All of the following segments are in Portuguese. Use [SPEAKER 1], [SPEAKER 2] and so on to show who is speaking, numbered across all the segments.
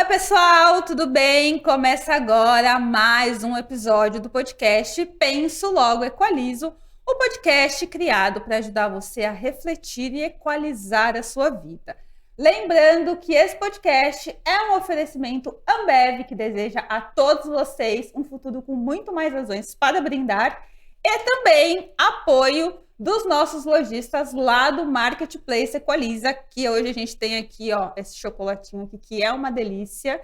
[SPEAKER 1] Oi, pessoal, tudo bem? Começa agora mais um episódio do podcast Penso Logo Equalizo, o podcast criado para ajudar você a refletir e equalizar a sua vida. Lembrando que esse podcast é um oferecimento Ambev que deseja a todos vocês um futuro com muito mais razões para brindar e também apoio dos nossos lojistas lá do Marketplace Equaliza, que hoje a gente tem aqui, ó, esse chocolatinho aqui, que é uma delícia.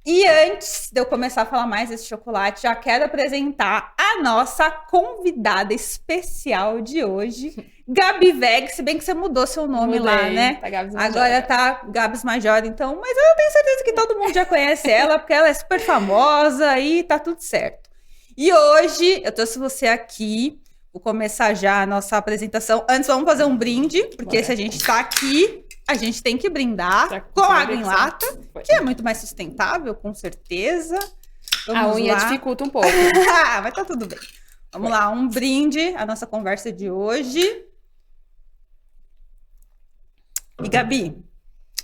[SPEAKER 1] E antes de eu começar a falar mais desse chocolate, já quero apresentar a nossa convidada especial de hoje, Gabi Veg, se bem que você mudou seu nome lá, né?
[SPEAKER 2] Tá Gabs Major.
[SPEAKER 1] Agora tá Gabs Major, então, mas eu tenho certeza que todo mundo já conhece ela, porque ela é super famosa e tá tudo certo. E hoje eu trouxe você aqui. Vou começar já a nossa apresentação. Antes, vamos fazer um brinde, porque se a gente está aqui, a gente tem que brindar com água em lata, que é muito mais sustentável, com certeza.
[SPEAKER 2] A unha dificulta um pouco.
[SPEAKER 1] Mas tá tudo bem. Vamos lá, um brinde à nossa conversa de hoje. E Gabi,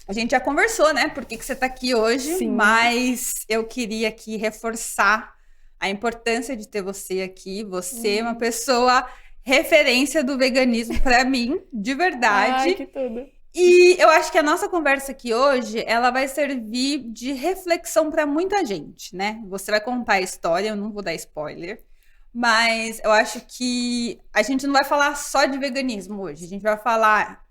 [SPEAKER 1] a gente já conversou, né? Por que você tá aqui hoje,
[SPEAKER 2] Sim.
[SPEAKER 1] mas eu queria aqui reforçar a importância de ter você aqui. Você é uma pessoa referência do veganismo para mim, de verdade.
[SPEAKER 2] Ai, que tudo.
[SPEAKER 1] E eu acho que a nossa conversa aqui hoje, ela vai servir de reflexão para muita gente, né? Você vai contar a história, eu não vou dar spoiler, mas eu acho que a gente não vai falar só de veganismo hoje. A gente vai falar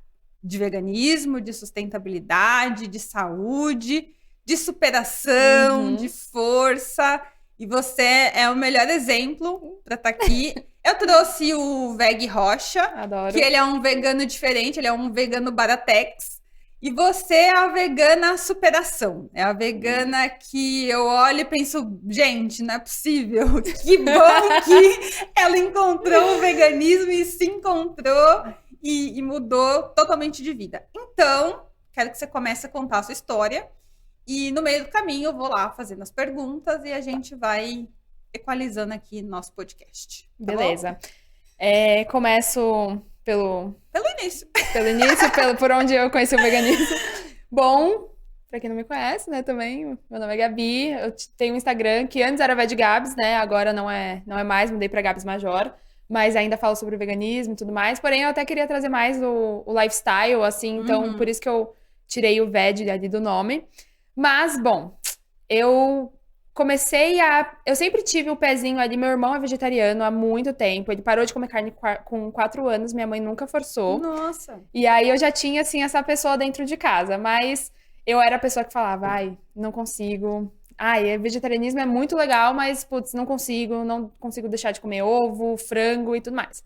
[SPEAKER 1] de veganismo, de sustentabilidade, de saúde, de superação, de força. E você é o melhor exemplo para estar aqui. Eu trouxe o Veg Rocha,
[SPEAKER 2] Adoro.
[SPEAKER 1] que ele é um vegano diferente, ele é um vegano baratex. E você é a vegana superação. É a vegana que eu olho e penso, gente, não é possível. Que bom que ela encontrou o veganismo e se encontrou e mudou totalmente de vida. Então, quero que você comece a contar a sua história. E no meio do caminho eu vou lá fazendo as perguntas e a gente vai equalizando aqui no nosso podcast. Tá
[SPEAKER 2] Beleza. Começo pelo
[SPEAKER 1] início.
[SPEAKER 2] por onde eu conheci o veganismo. Bom, pra quem não me conhece, né, também, meu nome é Gabi, eu tenho um Instagram que antes era Veg Gabs, né, agora não é mais, mudei pra Gabs Major, mas ainda falo sobre veganismo e tudo mais, porém eu até queria trazer mais o lifestyle, assim, então por isso que eu tirei o Veg ali do nome. Mas, bom, eu sempre tive o pezinho ali, meu irmão é vegetariano há muito tempo, ele parou de comer carne com 4 anos, minha mãe nunca forçou.
[SPEAKER 1] Nossa!
[SPEAKER 2] E aí eu já tinha, assim, essa pessoa dentro de casa, mas eu era a pessoa que falava, ai, não consigo, vegetarianismo é muito legal, mas, putz, não consigo deixar de comer ovo, frango e tudo mais.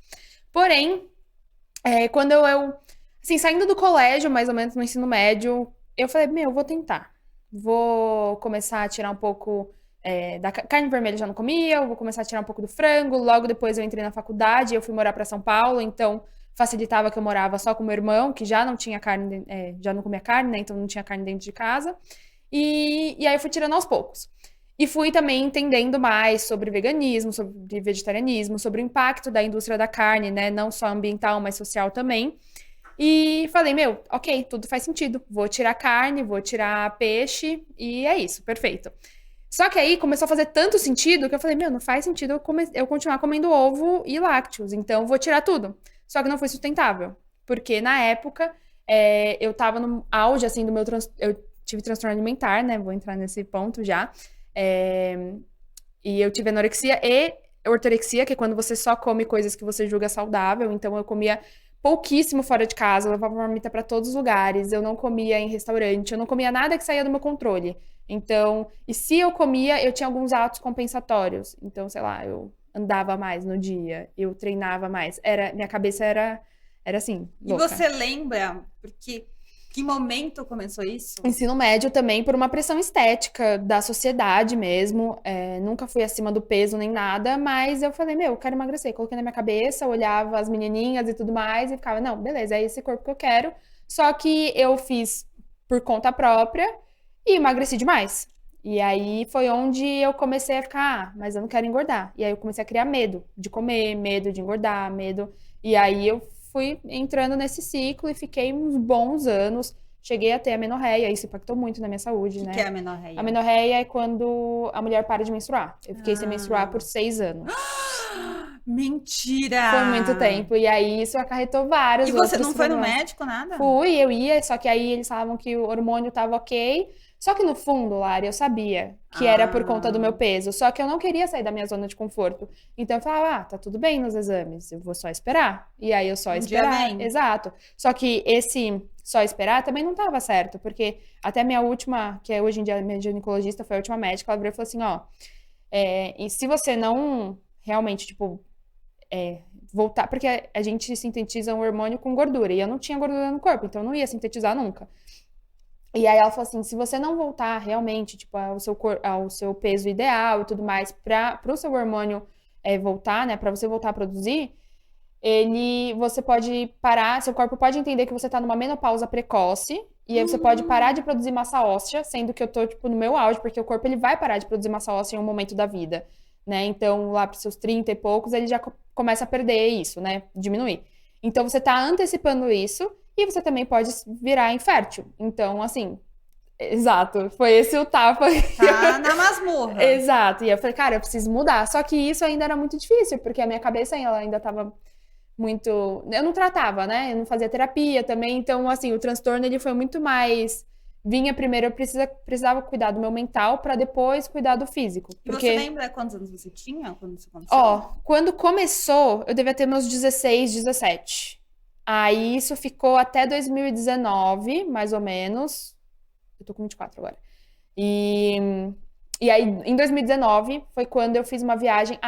[SPEAKER 2] Porém, quando eu assim, saindo do colégio, mais ou menos no ensino médio, eu falei, eu vou tentar. Vou começar a tirar um pouco da carne vermelha, já não comia, eu vou começar a tirar um pouco do frango. Logo depois eu entrei na faculdade, eu fui morar para São Paulo, então facilitava que eu morava só com meu irmão, que já não tinha carne, já não comia carne, né? Então não tinha carne dentro de casa. E aí eu fui tirando aos poucos. E fui também entendendo mais sobre veganismo, sobre vegetarianismo, sobre o impacto da indústria da carne, né? Não só ambiental, mas social também. E falei, ok, tudo faz sentido. Vou tirar carne, vou tirar peixe e é isso, perfeito. Só que aí começou a fazer tanto sentido que eu falei, não faz sentido eu continuar comendo ovo e lácteos, então vou tirar tudo. Só que não foi sustentável, porque na época eu tava no auge, assim, eu tive transtorno alimentar, né, vou entrar nesse ponto já, e eu tive anorexia e ortorexia, que é quando você só come coisas que você julga saudável, então eu comia pouquíssimo fora de casa, eu levava marmita para todos os lugares, eu não comia em restaurante, eu não comia nada que saía do meu controle. Então, e se eu comia, eu tinha alguns atos compensatórios. Então, sei lá, eu andava mais no dia, eu treinava mais. Minha cabeça era assim, louca.
[SPEAKER 1] E você lembra, porque que momento começou isso?
[SPEAKER 2] Ensino médio também, por uma pressão estética da sociedade mesmo. Nunca fui acima do peso nem nada, mas eu falei, eu quero emagrecer. Coloquei na minha cabeça, olhava as menininhas e tudo mais e ficava, não, beleza, é esse corpo que eu quero. Só que eu fiz por conta própria e emagreci demais. E aí foi onde eu comecei a ficar, mas eu não quero engordar. E aí eu comecei a criar medo de comer, medo de engordar, medo. E aí eu fui entrando nesse ciclo e fiquei uns bons anos. cheguei a ter amenorreia, isso impactou muito na minha saúde, né?
[SPEAKER 1] O que é a amenorreia?
[SPEAKER 2] A amenorreia é quando a mulher para de menstruar. Eu fiquei sem menstruar por 6 anos.
[SPEAKER 1] Mentira!
[SPEAKER 2] Foi muito tempo. E aí isso acarretou vários
[SPEAKER 1] E você
[SPEAKER 2] outros
[SPEAKER 1] não foi no
[SPEAKER 2] problemas.
[SPEAKER 1] médico, nada?
[SPEAKER 2] Fui, eu ia, só que aí eles falavam que o hormônio tava ok. Só que no fundo, Lari, eu sabia que era por conta do meu peso. Só que eu não queria sair da minha zona de conforto. Então eu falava, tá tudo bem nos exames, eu vou só esperar. E aí eu só esperar. Exato. Só que esse só esperar também não tava certo, porque até minha última, que é hoje em dia minha ginecologista, foi a última médica, ela virou e falou assim, ó, e se você não realmente, tipo, voltar, porque a gente sintetiza um hormônio com gordura, e eu não tinha gordura no corpo, então eu não ia sintetizar nunca. E aí ela falou assim, se você não voltar realmente, tipo, ao seu peso ideal e tudo mais, para o seu hormônio voltar, né, para você voltar a produzir, você pode parar, seu corpo pode entender que você tá numa menopausa precoce, e aí você pode parar de produzir massa óssea, sendo que eu tô, tipo, no meu auge, porque o corpo, ele vai parar de produzir massa óssea em um momento da vida, né, então lá pros seus 30 e poucos, ele já começa a perder isso, né, diminuir. Então você tá antecipando isso, e você também pode virar infértil. Então, assim, exato, foi esse o tapa.
[SPEAKER 1] Tá na masmorra.
[SPEAKER 2] Exato, e eu falei, cara, eu preciso mudar. Só que isso ainda era muito difícil, porque a minha cabeça ela ainda tava muito... Eu não tratava, né? Eu não fazia terapia também, então, assim, o transtorno, ele foi muito mais... Vinha primeiro, eu precisava cuidar do meu mental para depois cuidar do físico. Porque...
[SPEAKER 1] E você lembra quantos anos você tinha quando isso aconteceu?
[SPEAKER 2] Ó, quando começou, eu devia ter meus 16, 17. Aí isso ficou até 2019, mais ou menos. Eu tô com 24 agora. E aí, em 2019, foi quando eu fiz uma viagem.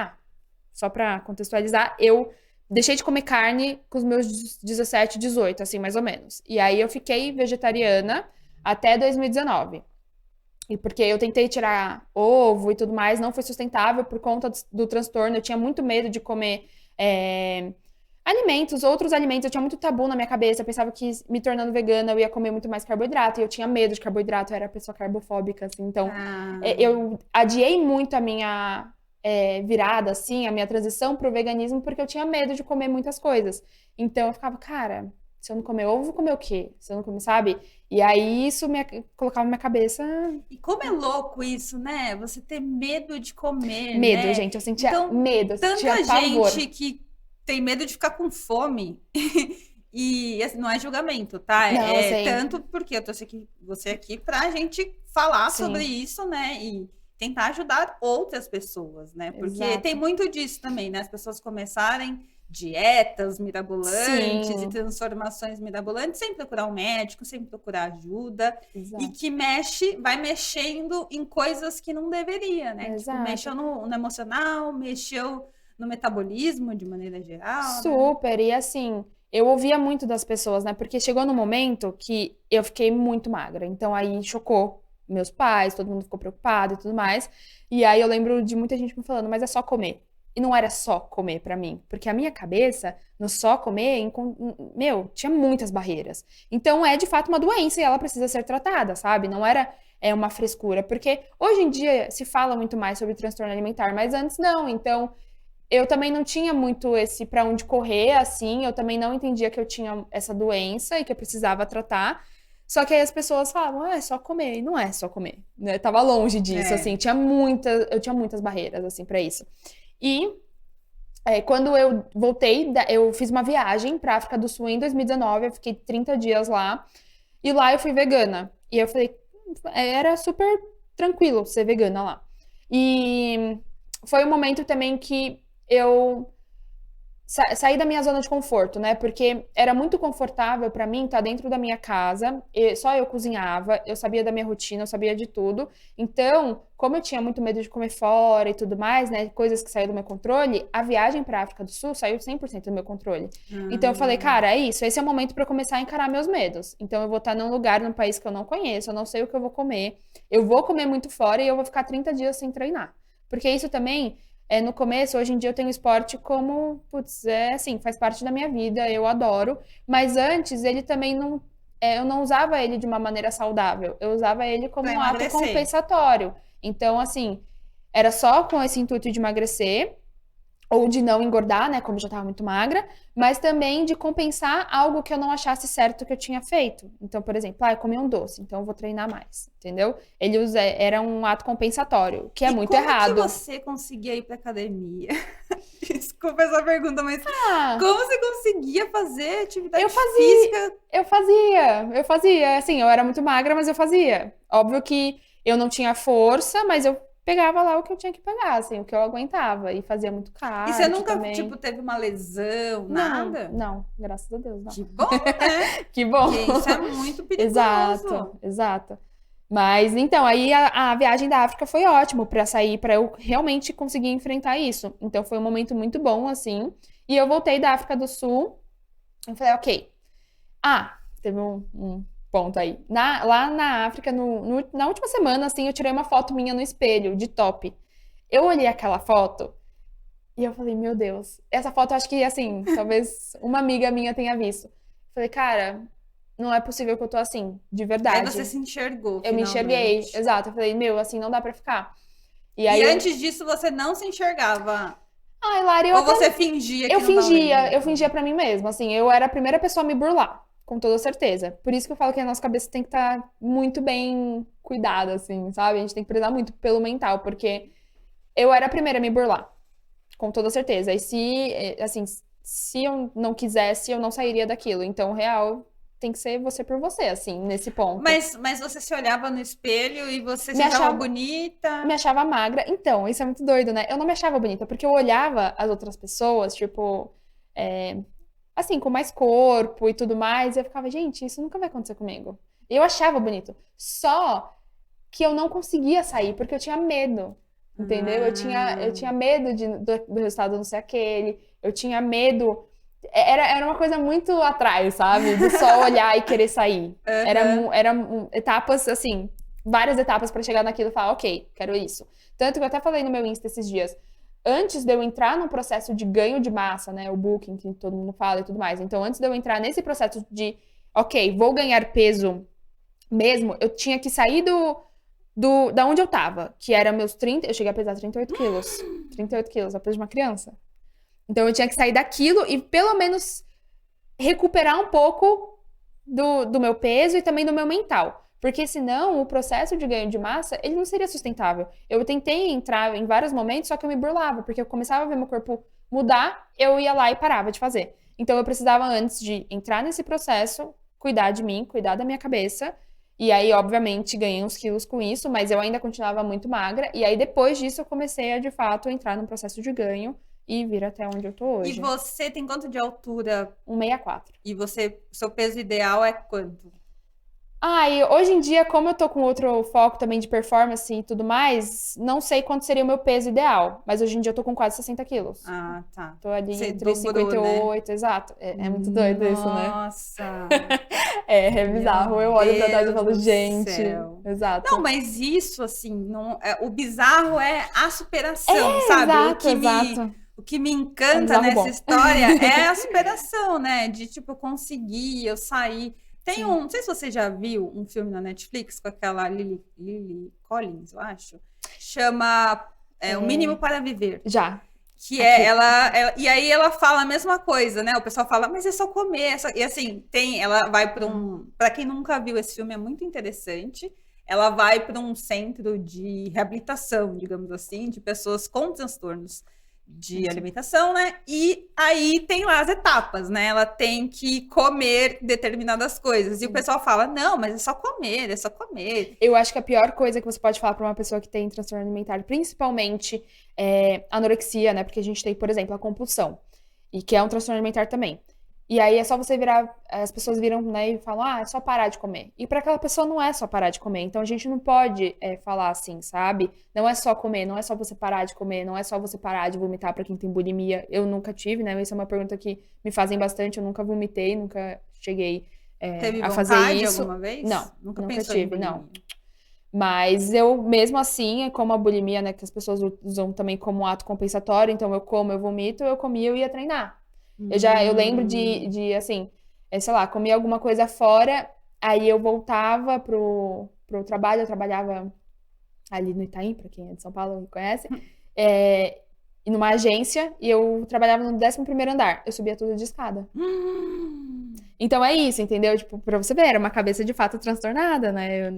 [SPEAKER 2] Só pra contextualizar, eu deixei de comer carne com os meus 17, 18, assim, mais ou menos. E aí eu fiquei vegetariana até 2019. E porque eu tentei tirar ovo e tudo mais, não foi sustentável por conta do transtorno. Eu tinha muito medo de comer outros alimentos. Eu tinha muito tabu na minha cabeça. Eu pensava que me tornando vegana eu ia comer muito mais carboidrato. E eu tinha medo de carboidrato. Eu era pessoa carbofóbica, assim. Então, eu adiei muito a minha virada, assim, a minha transição pro veganismo, porque eu tinha medo de comer muitas coisas. Então, eu ficava, cara, se eu não comer ovo, vou comer o quê? Se eu não comer, sabe? E aí, isso colocava na minha cabeça...
[SPEAKER 1] E como é louco isso, né? Você ter medo de comer,
[SPEAKER 2] Medo,
[SPEAKER 1] né?
[SPEAKER 2] gente. Eu sentia
[SPEAKER 1] então,
[SPEAKER 2] medo, eu sentia
[SPEAKER 1] tanta
[SPEAKER 2] pavor.
[SPEAKER 1] gente que tem medo de ficar com fome. E assim, não é julgamento, tá?
[SPEAKER 2] Não, eu sei.
[SPEAKER 1] Tanto porque eu trouxe você aqui pra gente falar
[SPEAKER 2] Sim.
[SPEAKER 1] sobre isso, né? E tentar ajudar outras pessoas, né? Porque
[SPEAKER 2] Exato.
[SPEAKER 1] tem muito disso também, né? As pessoas começarem dietas mirabolantes
[SPEAKER 2] Sim.
[SPEAKER 1] e transformações mirabolantes sem procurar um médico, sem procurar ajuda.
[SPEAKER 2] Exato.
[SPEAKER 1] E que vai mexendo em coisas que não deveria, né?
[SPEAKER 2] Exato.
[SPEAKER 1] Tipo, mexeu no emocional, mexeu no metabolismo de maneira geral.
[SPEAKER 2] Super, né? E assim, eu ouvia muito das pessoas, né? Porque chegou no momento que eu fiquei muito magra. Então aí chocou meus pais, todo mundo ficou preocupado e tudo mais. E aí eu lembro de muita gente me falando, mas é só comer. E não era só comer pra mim, porque a minha cabeça, no só comer, tinha muitas barreiras. Então é de fato uma doença e ela precisa ser tratada, sabe? Não era uma frescura, porque hoje em dia se fala muito mais sobre transtorno alimentar, mas antes não. Então eu também não tinha muito esse pra onde correr, assim, eu também não entendia que eu tinha essa doença e que eu precisava tratar. Só que aí as pessoas falavam, é só comer, e não é só comer, né? Eu tava longe disso, assim, eu tinha muitas barreiras, assim, pra isso. E quando eu voltei, eu fiz uma viagem pra África do Sul em 2019, eu fiquei 30 dias lá, e lá eu fui vegana. E eu falei, era super tranquilo ser vegana lá. E foi um momento também que eu saí da minha zona de conforto, né? Porque era muito confortável pra mim estar dentro da minha casa, só eu cozinhava, eu sabia da minha rotina, eu sabia de tudo. Então, como eu tinha muito medo de comer fora e tudo mais, né? Coisas que saíram do meu controle, a viagem pra África do Sul saiu 100% do meu controle. Então eu falei, cara, é isso, esse é o momento pra eu começar a encarar meus medos. Então eu vou estar num lugar, num país que eu não conheço, eu não sei o que eu vou comer, eu vou comer muito fora e eu vou ficar 30 dias sem treinar. Porque isso também... no começo, hoje em dia eu tenho esporte como, assim, faz parte da minha vida, eu adoro. Mas antes, ele também não... eu não usava ele de uma maneira saudável. Eu usava ele como um ato compensatório. Então, assim, era só com esse intuito de emagrecer. ou de não engordar, né, como eu já estava muito magra, mas também de compensar algo que eu não achasse certo que eu tinha feito. Então, por exemplo, eu comi um doce, então eu vou treinar mais, entendeu? Era um ato compensatório, que é
[SPEAKER 1] E
[SPEAKER 2] muito
[SPEAKER 1] como que
[SPEAKER 2] errado.
[SPEAKER 1] você conseguia ir pra academia? Desculpa essa pergunta, mas
[SPEAKER 2] Ah,
[SPEAKER 1] como você conseguia fazer atividade
[SPEAKER 2] eu fazia,
[SPEAKER 1] física?
[SPEAKER 2] eu fazia, assim, eu era muito magra, mas eu fazia. Óbvio que eu não tinha força, mas eu pegava lá o que eu tinha que pegar, assim, o que eu aguentava, e fazia muito
[SPEAKER 1] E você
[SPEAKER 2] cardio
[SPEAKER 1] nunca,
[SPEAKER 2] também.
[SPEAKER 1] tipo, teve uma lesão,
[SPEAKER 2] Não,
[SPEAKER 1] nada?
[SPEAKER 2] não, graças a Deus, não.
[SPEAKER 1] Que bom, né?
[SPEAKER 2] Que bom.
[SPEAKER 1] Porque isso é muito
[SPEAKER 2] Exato,
[SPEAKER 1] perigoso.
[SPEAKER 2] exato. Mas então, aí a viagem da África foi ótimo pra sair, pra eu realmente conseguir enfrentar isso. Então foi um momento muito bom, assim. E eu voltei da África do Sul. Eu falei, ok. Teve um ponto aí. Lá na África, na última semana, assim, eu tirei uma foto minha no espelho, de top. Eu olhei aquela foto e eu falei, meu Deus. Essa foto, eu acho que, assim, talvez uma amiga minha tenha visto. Falei, cara, não é possível que eu tô assim, de
[SPEAKER 1] Aí você
[SPEAKER 2] verdade.
[SPEAKER 1] se enxergou,
[SPEAKER 2] Eu me enxerguei,
[SPEAKER 1] finalmente.
[SPEAKER 2] exato. Eu falei, meu, assim não dá pra ficar. E
[SPEAKER 1] E
[SPEAKER 2] aí
[SPEAKER 1] antes disso, você não se enxergava?
[SPEAKER 2] ai, Lara,
[SPEAKER 1] Ou você fingia que não tava
[SPEAKER 2] eu
[SPEAKER 1] vendo?
[SPEAKER 2] fingia pra mim mesma, assim, eu era a primeira pessoa a me burlar, com toda certeza. Por isso que eu falo que a nossa cabeça tem que estar muito bem cuidada, assim, sabe? A gente tem que prezar muito pelo mental, porque eu era a primeira a me burlar, com toda certeza. E assim, se eu não quisesse, eu não sairia daquilo. Então, real, tem que ser você por você, assim, nesse ponto.
[SPEAKER 1] Mas você se olhava no espelho e você se
[SPEAKER 2] Me
[SPEAKER 1] achava
[SPEAKER 2] achava, me
[SPEAKER 1] bonita?
[SPEAKER 2] achava magra. Então, isso é muito doido, né? Eu não me achava bonita, porque eu olhava as outras pessoas, tipo, é, assim, com mais corpo e tudo mais, e eu ficava, gente, isso nunca vai acontecer comigo. Eu achava bonito. Só que eu não conseguia sair, porque eu tinha medo. Entendeu? Eu
[SPEAKER 1] Ah,
[SPEAKER 2] tinha medo do resultado não ser aquele, eu tinha medo. Era uma coisa muito atrás, sabe? Do só olhar e querer sair.
[SPEAKER 1] aham.
[SPEAKER 2] Etapas, assim, várias etapas pra chegar naquilo e falar, ok, quero isso. Tanto que eu até falei no meu Insta esses dias, antes de eu entrar num processo de ganho de massa, né? O booking, que todo mundo fala e tudo mais. Então, antes de eu entrar nesse processo de, ok, vou ganhar peso mesmo, eu tinha que sair da onde eu tava, que era meus 30, eu cheguei a pesar 38 quilos. 38 quilos, a peso de uma criança. Então eu tinha que sair daquilo e pelo menos recuperar um pouco do meu peso e também do meu mental. Porque senão o processo de ganho de massa, ele não seria sustentável. Eu tentei entrar em vários momentos, só que eu me burlava, porque eu começava a ver meu corpo mudar, eu ia lá e parava de fazer. Então eu precisava antes de entrar nesse processo, cuidar de mim, cuidar da minha cabeça. E aí, obviamente, ganhei uns quilos com isso, mas eu ainda continuava muito magra. E aí, depois disso, eu comecei a, de fato, entrar num processo de ganho e vir até onde eu tô
[SPEAKER 1] E
[SPEAKER 2] hoje.
[SPEAKER 1] você tem quanto de altura?
[SPEAKER 2] 1,64.
[SPEAKER 1] E você, seu peso ideal é quanto?
[SPEAKER 2] E hoje em dia, como eu tô com outro foco também de performance e tudo mais, não sei quanto seria o meu peso ideal. Mas hoje em dia eu tô com quase 60 quilos.
[SPEAKER 1] Ah, tá.
[SPEAKER 2] Tô ali
[SPEAKER 1] Você
[SPEAKER 2] entre
[SPEAKER 1] dobrou, né?
[SPEAKER 2] 58, exato. É muito doido isso, né?
[SPEAKER 1] Nossa,
[SPEAKER 2] É
[SPEAKER 1] meu
[SPEAKER 2] bizarro. Eu olho pra trás e
[SPEAKER 1] Deus
[SPEAKER 2] falo,
[SPEAKER 1] do
[SPEAKER 2] gente.
[SPEAKER 1] céu. Não,
[SPEAKER 2] Exato.
[SPEAKER 1] mas isso, assim, não, o bizarro é a superação, sabe?
[SPEAKER 2] Exato, exato.
[SPEAKER 1] O que me
[SPEAKER 2] É um
[SPEAKER 1] encanta
[SPEAKER 2] bizarro
[SPEAKER 1] nessa
[SPEAKER 2] bom.
[SPEAKER 1] história é a superação, né? De, tipo, conseguir, eu sair. Tem
[SPEAKER 2] Sim.
[SPEAKER 1] não sei se você já viu um filme na Netflix com aquela Lily Collins, eu acho. Chama O Mínimo
[SPEAKER 2] É,
[SPEAKER 1] para Viver.
[SPEAKER 2] já.
[SPEAKER 1] Que é
[SPEAKER 2] Aqui.
[SPEAKER 1] e aí ela fala a mesma coisa, né? O pessoal fala, mas é só comer. E assim, ela vai para para quem nunca viu esse filme, é muito interessante. Ela vai para um centro de reabilitação, digamos assim, de pessoas com transtornos de
[SPEAKER 2] Isso.
[SPEAKER 1] alimentação, né? E aí tem lá as etapas, né? Ela tem que comer determinadas coisas. E o
[SPEAKER 2] Sim.
[SPEAKER 1] pessoal fala, não, mas é só comer, é só comer.
[SPEAKER 2] Eu acho que a pior coisa que você pode falar pra uma pessoa que tem transtorno alimentar, principalmente anorexia, né? Porque a gente tem, por exemplo, a compulsão, e que é um transtorno alimentar também. E aí é só você virar, as pessoas viram, né, e falam, é só parar de comer. E pra aquela pessoa não é só parar de comer. Então a gente não pode falar assim, sabe? Não é só comer, não é só você parar de comer, não é só você parar de vomitar pra quem tem bulimia. Eu nunca tive, né? Essa é uma pergunta que me fazem bastante. Eu nunca vomitei, nunca cheguei
[SPEAKER 1] Teve
[SPEAKER 2] a fazer
[SPEAKER 1] vontade
[SPEAKER 2] isso.
[SPEAKER 1] alguma vez?
[SPEAKER 2] Não,
[SPEAKER 1] Nunca
[SPEAKER 2] nunca
[SPEAKER 1] pensou em
[SPEAKER 2] tive, não.
[SPEAKER 1] bulimia?
[SPEAKER 2] Mas eu, mesmo assim, é como a bulimia, né, que as pessoas usam também como um ato compensatório, então eu como, eu vomito, eu comia, eu ia treinar. Eu lembro
[SPEAKER 1] Hum.
[SPEAKER 2] assim, sei lá, comia alguma coisa fora, aí eu voltava pro trabalho, eu trabalhava ali no Itaim, pra quem é de São Paulo me conhece, é, numa agência e eu trabalhava no 11º andar. Eu subia tudo de escada. Então é isso, entendeu? Tipo, pra você ver, era uma cabeça de fato transtornada, né?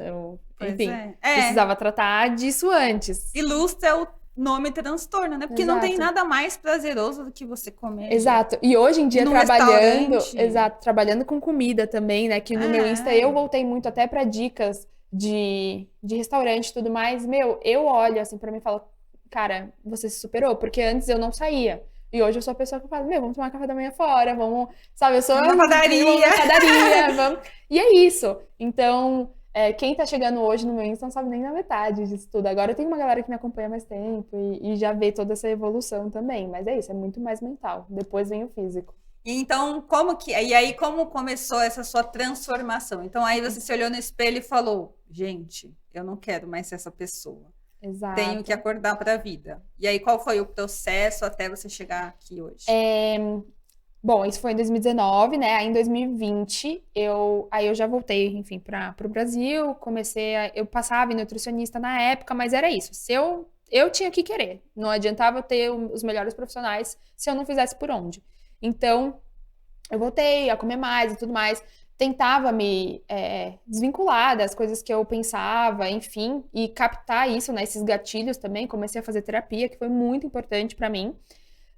[SPEAKER 1] Pois
[SPEAKER 2] Enfim,
[SPEAKER 1] é.
[SPEAKER 2] precisava tratar disso antes.
[SPEAKER 1] Ilustra é o nome transtorno, né? Porque não tem
[SPEAKER 2] Exato.
[SPEAKER 1] nada mais prazeroso do que você comer.
[SPEAKER 2] Exato. E hoje em dia
[SPEAKER 1] num
[SPEAKER 2] trabalhando,
[SPEAKER 1] restaurante.
[SPEAKER 2] exato, trabalhando com comida também, né? Que no meu Insta eu voltei muito até pra dicas de restaurante e tudo mais. Meu, eu olho assim pra mim e falo, cara, você se superou, porque antes eu não saía. E hoje eu sou a pessoa que fala, meu, vamos tomar café da manhã fora, vamos, sabe, eu sou
[SPEAKER 1] Na padaria.
[SPEAKER 2] vamos na padaria, vamos. E é isso. Então, quem tá chegando hoje no meu Insta não sabe nem na metade disso tudo. Agora eu tenho uma galera que me acompanha há mais tempo e já vê toda essa evolução também. Mas é isso, é muito mais mental. Depois vem o físico.
[SPEAKER 1] Então, como começou essa sua transformação? Então, aí você se olhou no espelho e falou: gente, eu não quero mais ser essa pessoa.
[SPEAKER 2] Exato.
[SPEAKER 1] Tenho que acordar para a vida. E aí, qual foi o processo até você chegar aqui hoje?
[SPEAKER 2] Bom, isso foi em 2019, né? Aí em 2020, eu já voltei, enfim, para o Brasil, eu passava em nutricionista na época, mas era isso. Se eu tinha que querer, não adiantava eu ter os melhores profissionais se eu não fizesse por onde. Então, eu voltei a comer mais e tudo mais, tentava me desvincular das coisas que eu pensava, enfim, e captar isso, né? Esses gatilhos também. Comecei a fazer terapia, que foi muito importante para mim,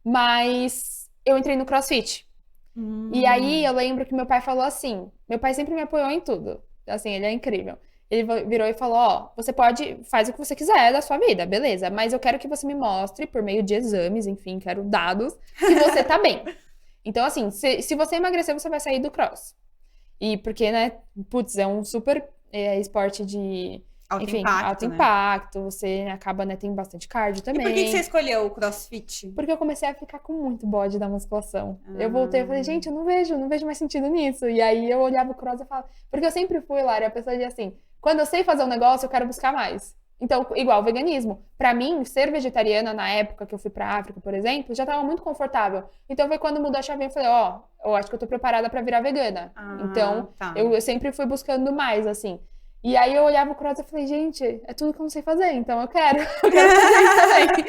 [SPEAKER 2] mas eu entrei no CrossFit. E aí eu lembro que meu pai falou assim, meu pai sempre me apoiou em tudo, assim, ele é incrível. Ele virou e falou, ó, você faz o que você quiser da sua vida, beleza, mas eu quero que você me mostre, por meio de exames, enfim, quero dados, que você tá bem. Então, assim, se você emagrecer, você vai sair do cross. E porque, né, putz, é um super esporte de...
[SPEAKER 1] Alto
[SPEAKER 2] alto
[SPEAKER 1] né?
[SPEAKER 2] impacto, você acaba, né, tem bastante cardio
[SPEAKER 1] E
[SPEAKER 2] também.
[SPEAKER 1] por que você escolheu o CrossFit?
[SPEAKER 2] Porque eu comecei a ficar com muito bode da musculação. Eu voltei e falei, gente, eu não vejo mais sentido nisso. E aí eu olhava o cross e falava... Porque eu sempre fui, Lara, a pessoa de assim, quando eu sei fazer um negócio, eu quero buscar mais. Então, igual o veganismo. Pra mim, ser vegetariana na época que eu fui pra África, por exemplo, já tava muito confortável. Então foi quando mudou a chavinha, eu falei, ó, eu acho que eu tô preparada pra virar vegana. Então, eu sempre fui buscando mais, assim. E aí eu olhava o cross e falei, gente, é tudo que eu não sei fazer, então eu quero fazer isso também.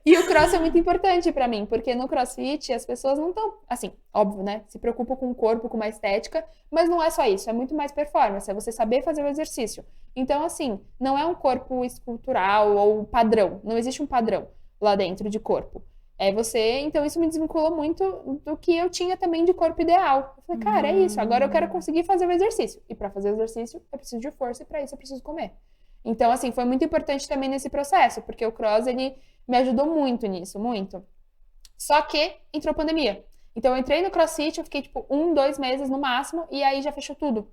[SPEAKER 2] E o cross é muito importante pra mim, porque no CrossFit as pessoas não estão, assim, óbvio, né? Se preocupam com o corpo, com uma estética, mas não é só isso, é muito mais performance, é você saber fazer o exercício. Então, assim, não é um corpo escultural ou padrão, não existe um padrão lá dentro de corpo. Então isso me desvinculou muito do que eu tinha também de corpo ideal. Eu falei, cara, é isso, agora eu quero conseguir fazer o exercício. E para fazer o exercício, eu preciso de força e para isso eu preciso comer. Então, assim, foi muito importante também nesse processo, porque o cross, ele me ajudou muito nisso, muito. Só que entrou pandemia. Então, eu entrei no CrossFit, eu fiquei, tipo, 2 meses no máximo, e aí já fechou tudo.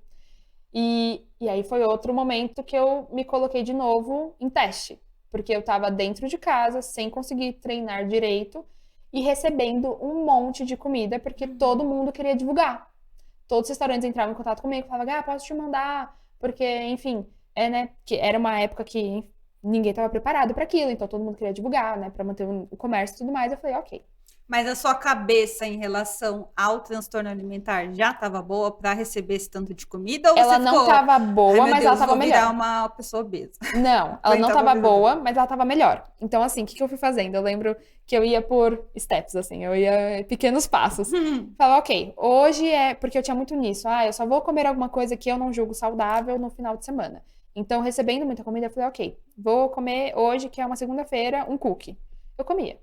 [SPEAKER 2] E aí foi outro momento que eu me coloquei de novo em teste. Porque eu tava dentro de casa, sem conseguir treinar direito e recebendo um monte de comida, porque todo mundo queria divulgar. Todos os restaurantes entravam em contato comigo, falavam, posso te mandar? Porque, enfim, né? Que era uma época que ninguém estava preparado para aquilo, então todo mundo queria divulgar, né? Para manter o comércio e tudo mais. Eu falei, ok.
[SPEAKER 1] Mas a sua cabeça em relação ao transtorno alimentar já estava boa para receber esse tanto de comida? Ou
[SPEAKER 2] Ela
[SPEAKER 1] você
[SPEAKER 2] não
[SPEAKER 1] ficou,
[SPEAKER 2] estava boa, mas ela estava
[SPEAKER 1] vou virar
[SPEAKER 2] melhor.
[SPEAKER 1] uma pessoa obesa?
[SPEAKER 2] Não, ela não estava boa, mas ela estava melhor. Então, assim, o que eu fui fazendo? Eu lembro que eu ia por steps, assim, eu ia pequenos passos. Falava, ok, hoje porque eu tinha muito nisso. Eu só vou comer alguma coisa que eu não julgo saudável no final de semana. Então, recebendo muita comida, eu falei, ok, vou comer hoje, que é uma segunda-feira, um cookie. Eu comia.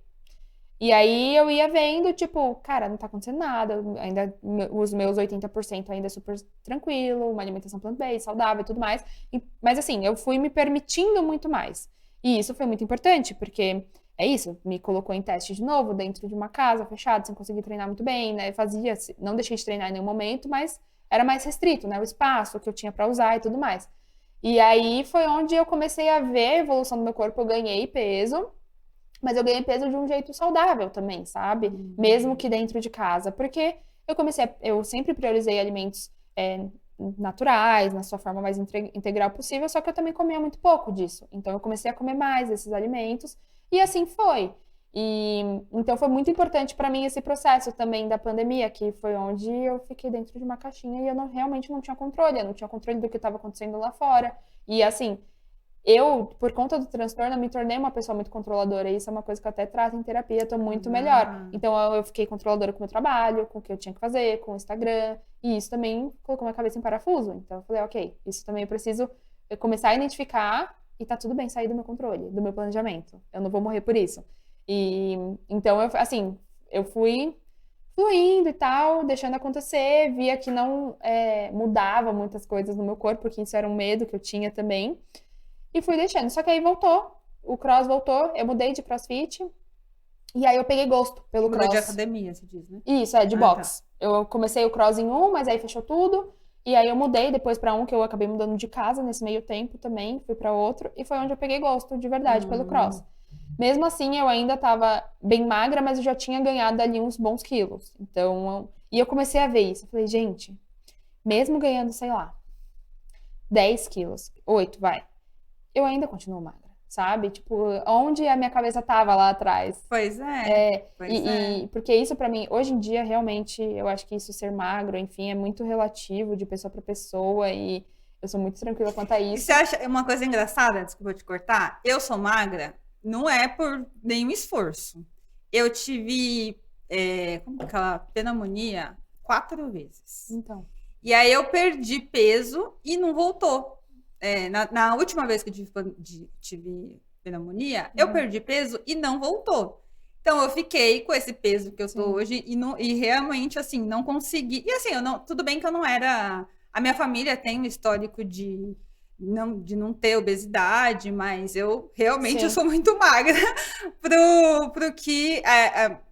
[SPEAKER 2] E aí eu ia vendo, tipo, cara, não tá acontecendo nada, ainda os meus 80% ainda é super tranquilo, uma alimentação plant-based, saudável e tudo mais. Mas assim, eu fui me permitindo muito mais. E isso foi muito importante, porque é isso, me colocou em teste de novo, dentro de uma casa fechada, sem conseguir treinar muito bem, né? Não deixei de treinar em nenhum momento, mas era mais restrito, né? O espaço que eu tinha pra usar e tudo mais. E aí foi onde eu comecei a ver a evolução do meu corpo, eu ganhei peso. Mas eu ganhei peso de um jeito saudável também, sabe? Mesmo que dentro de casa. Porque eu sempre priorizei alimentos naturais, na sua forma mais integral possível, só que eu também comia muito pouco disso. Então eu comecei a comer mais desses alimentos e assim foi. Então foi muito importante para mim esse processo também da pandemia, que foi onde eu fiquei dentro de uma caixinha e eu realmente não tinha controle. Eu não tinha controle do que estava acontecendo lá fora. E assim, por conta do transtorno, eu me tornei uma pessoa muito controladora. E isso é uma coisa que eu até trato em terapia, tô muito melhor. Então, eu fiquei controladora com o meu trabalho, com o que eu tinha que fazer, com o Instagram. E isso também colocou minha cabeça em parafuso. Então, eu falei, ok, isso também eu preciso começar a identificar e tá tudo bem sair do meu controle, do meu planejamento. Eu não vou morrer por isso. E, então, eu fui fluindo e tal, deixando acontecer, via que não mudava muitas coisas no meu corpo, porque isso era um medo que eu tinha também. E fui deixando. Só que aí voltou. O cross voltou. Eu mudei de crossfit. E aí eu peguei gosto pelo cross.
[SPEAKER 1] Mudou de academia, se diz, né?
[SPEAKER 2] Isso, de box. Tá. Eu comecei o cross em um, mas aí fechou tudo. E aí eu mudei depois pra um, que eu acabei mudando de casa nesse meio tempo também. Fui pra outro. E foi onde eu peguei gosto de verdade pelo cross. Mesmo assim, eu ainda tava bem magra, mas eu já tinha ganhado ali uns bons quilos. Então, e eu comecei a ver isso. Eu falei, gente, mesmo ganhando, sei lá, 10 quilos, 8, vai. Eu ainda continuo magra, sabe? Tipo, onde a minha cabeça tava lá atrás.
[SPEAKER 1] Pois é.
[SPEAKER 2] Porque isso pra mim, hoje em dia, realmente, eu acho que isso ser magro, enfim, é muito relativo de pessoa pra pessoa e eu sou muito tranquila quanto a isso.
[SPEAKER 1] E você acha uma coisa engraçada, desculpa te cortar? Eu sou magra, não é por nenhum esforço. Eu tive, como que é aquela pneumonia 4 vezes.
[SPEAKER 2] Então.
[SPEAKER 1] E aí eu perdi peso e não voltou. Na última vez que eu tive pneumonia, eu perdi peso e não voltou. Então eu fiquei com esse peso que eu tô hoje e realmente, assim, não consegui. E assim, tudo bem que eu não era... A minha família tem um histórico de não ter obesidade, mas eu realmente sou muito magra pro que,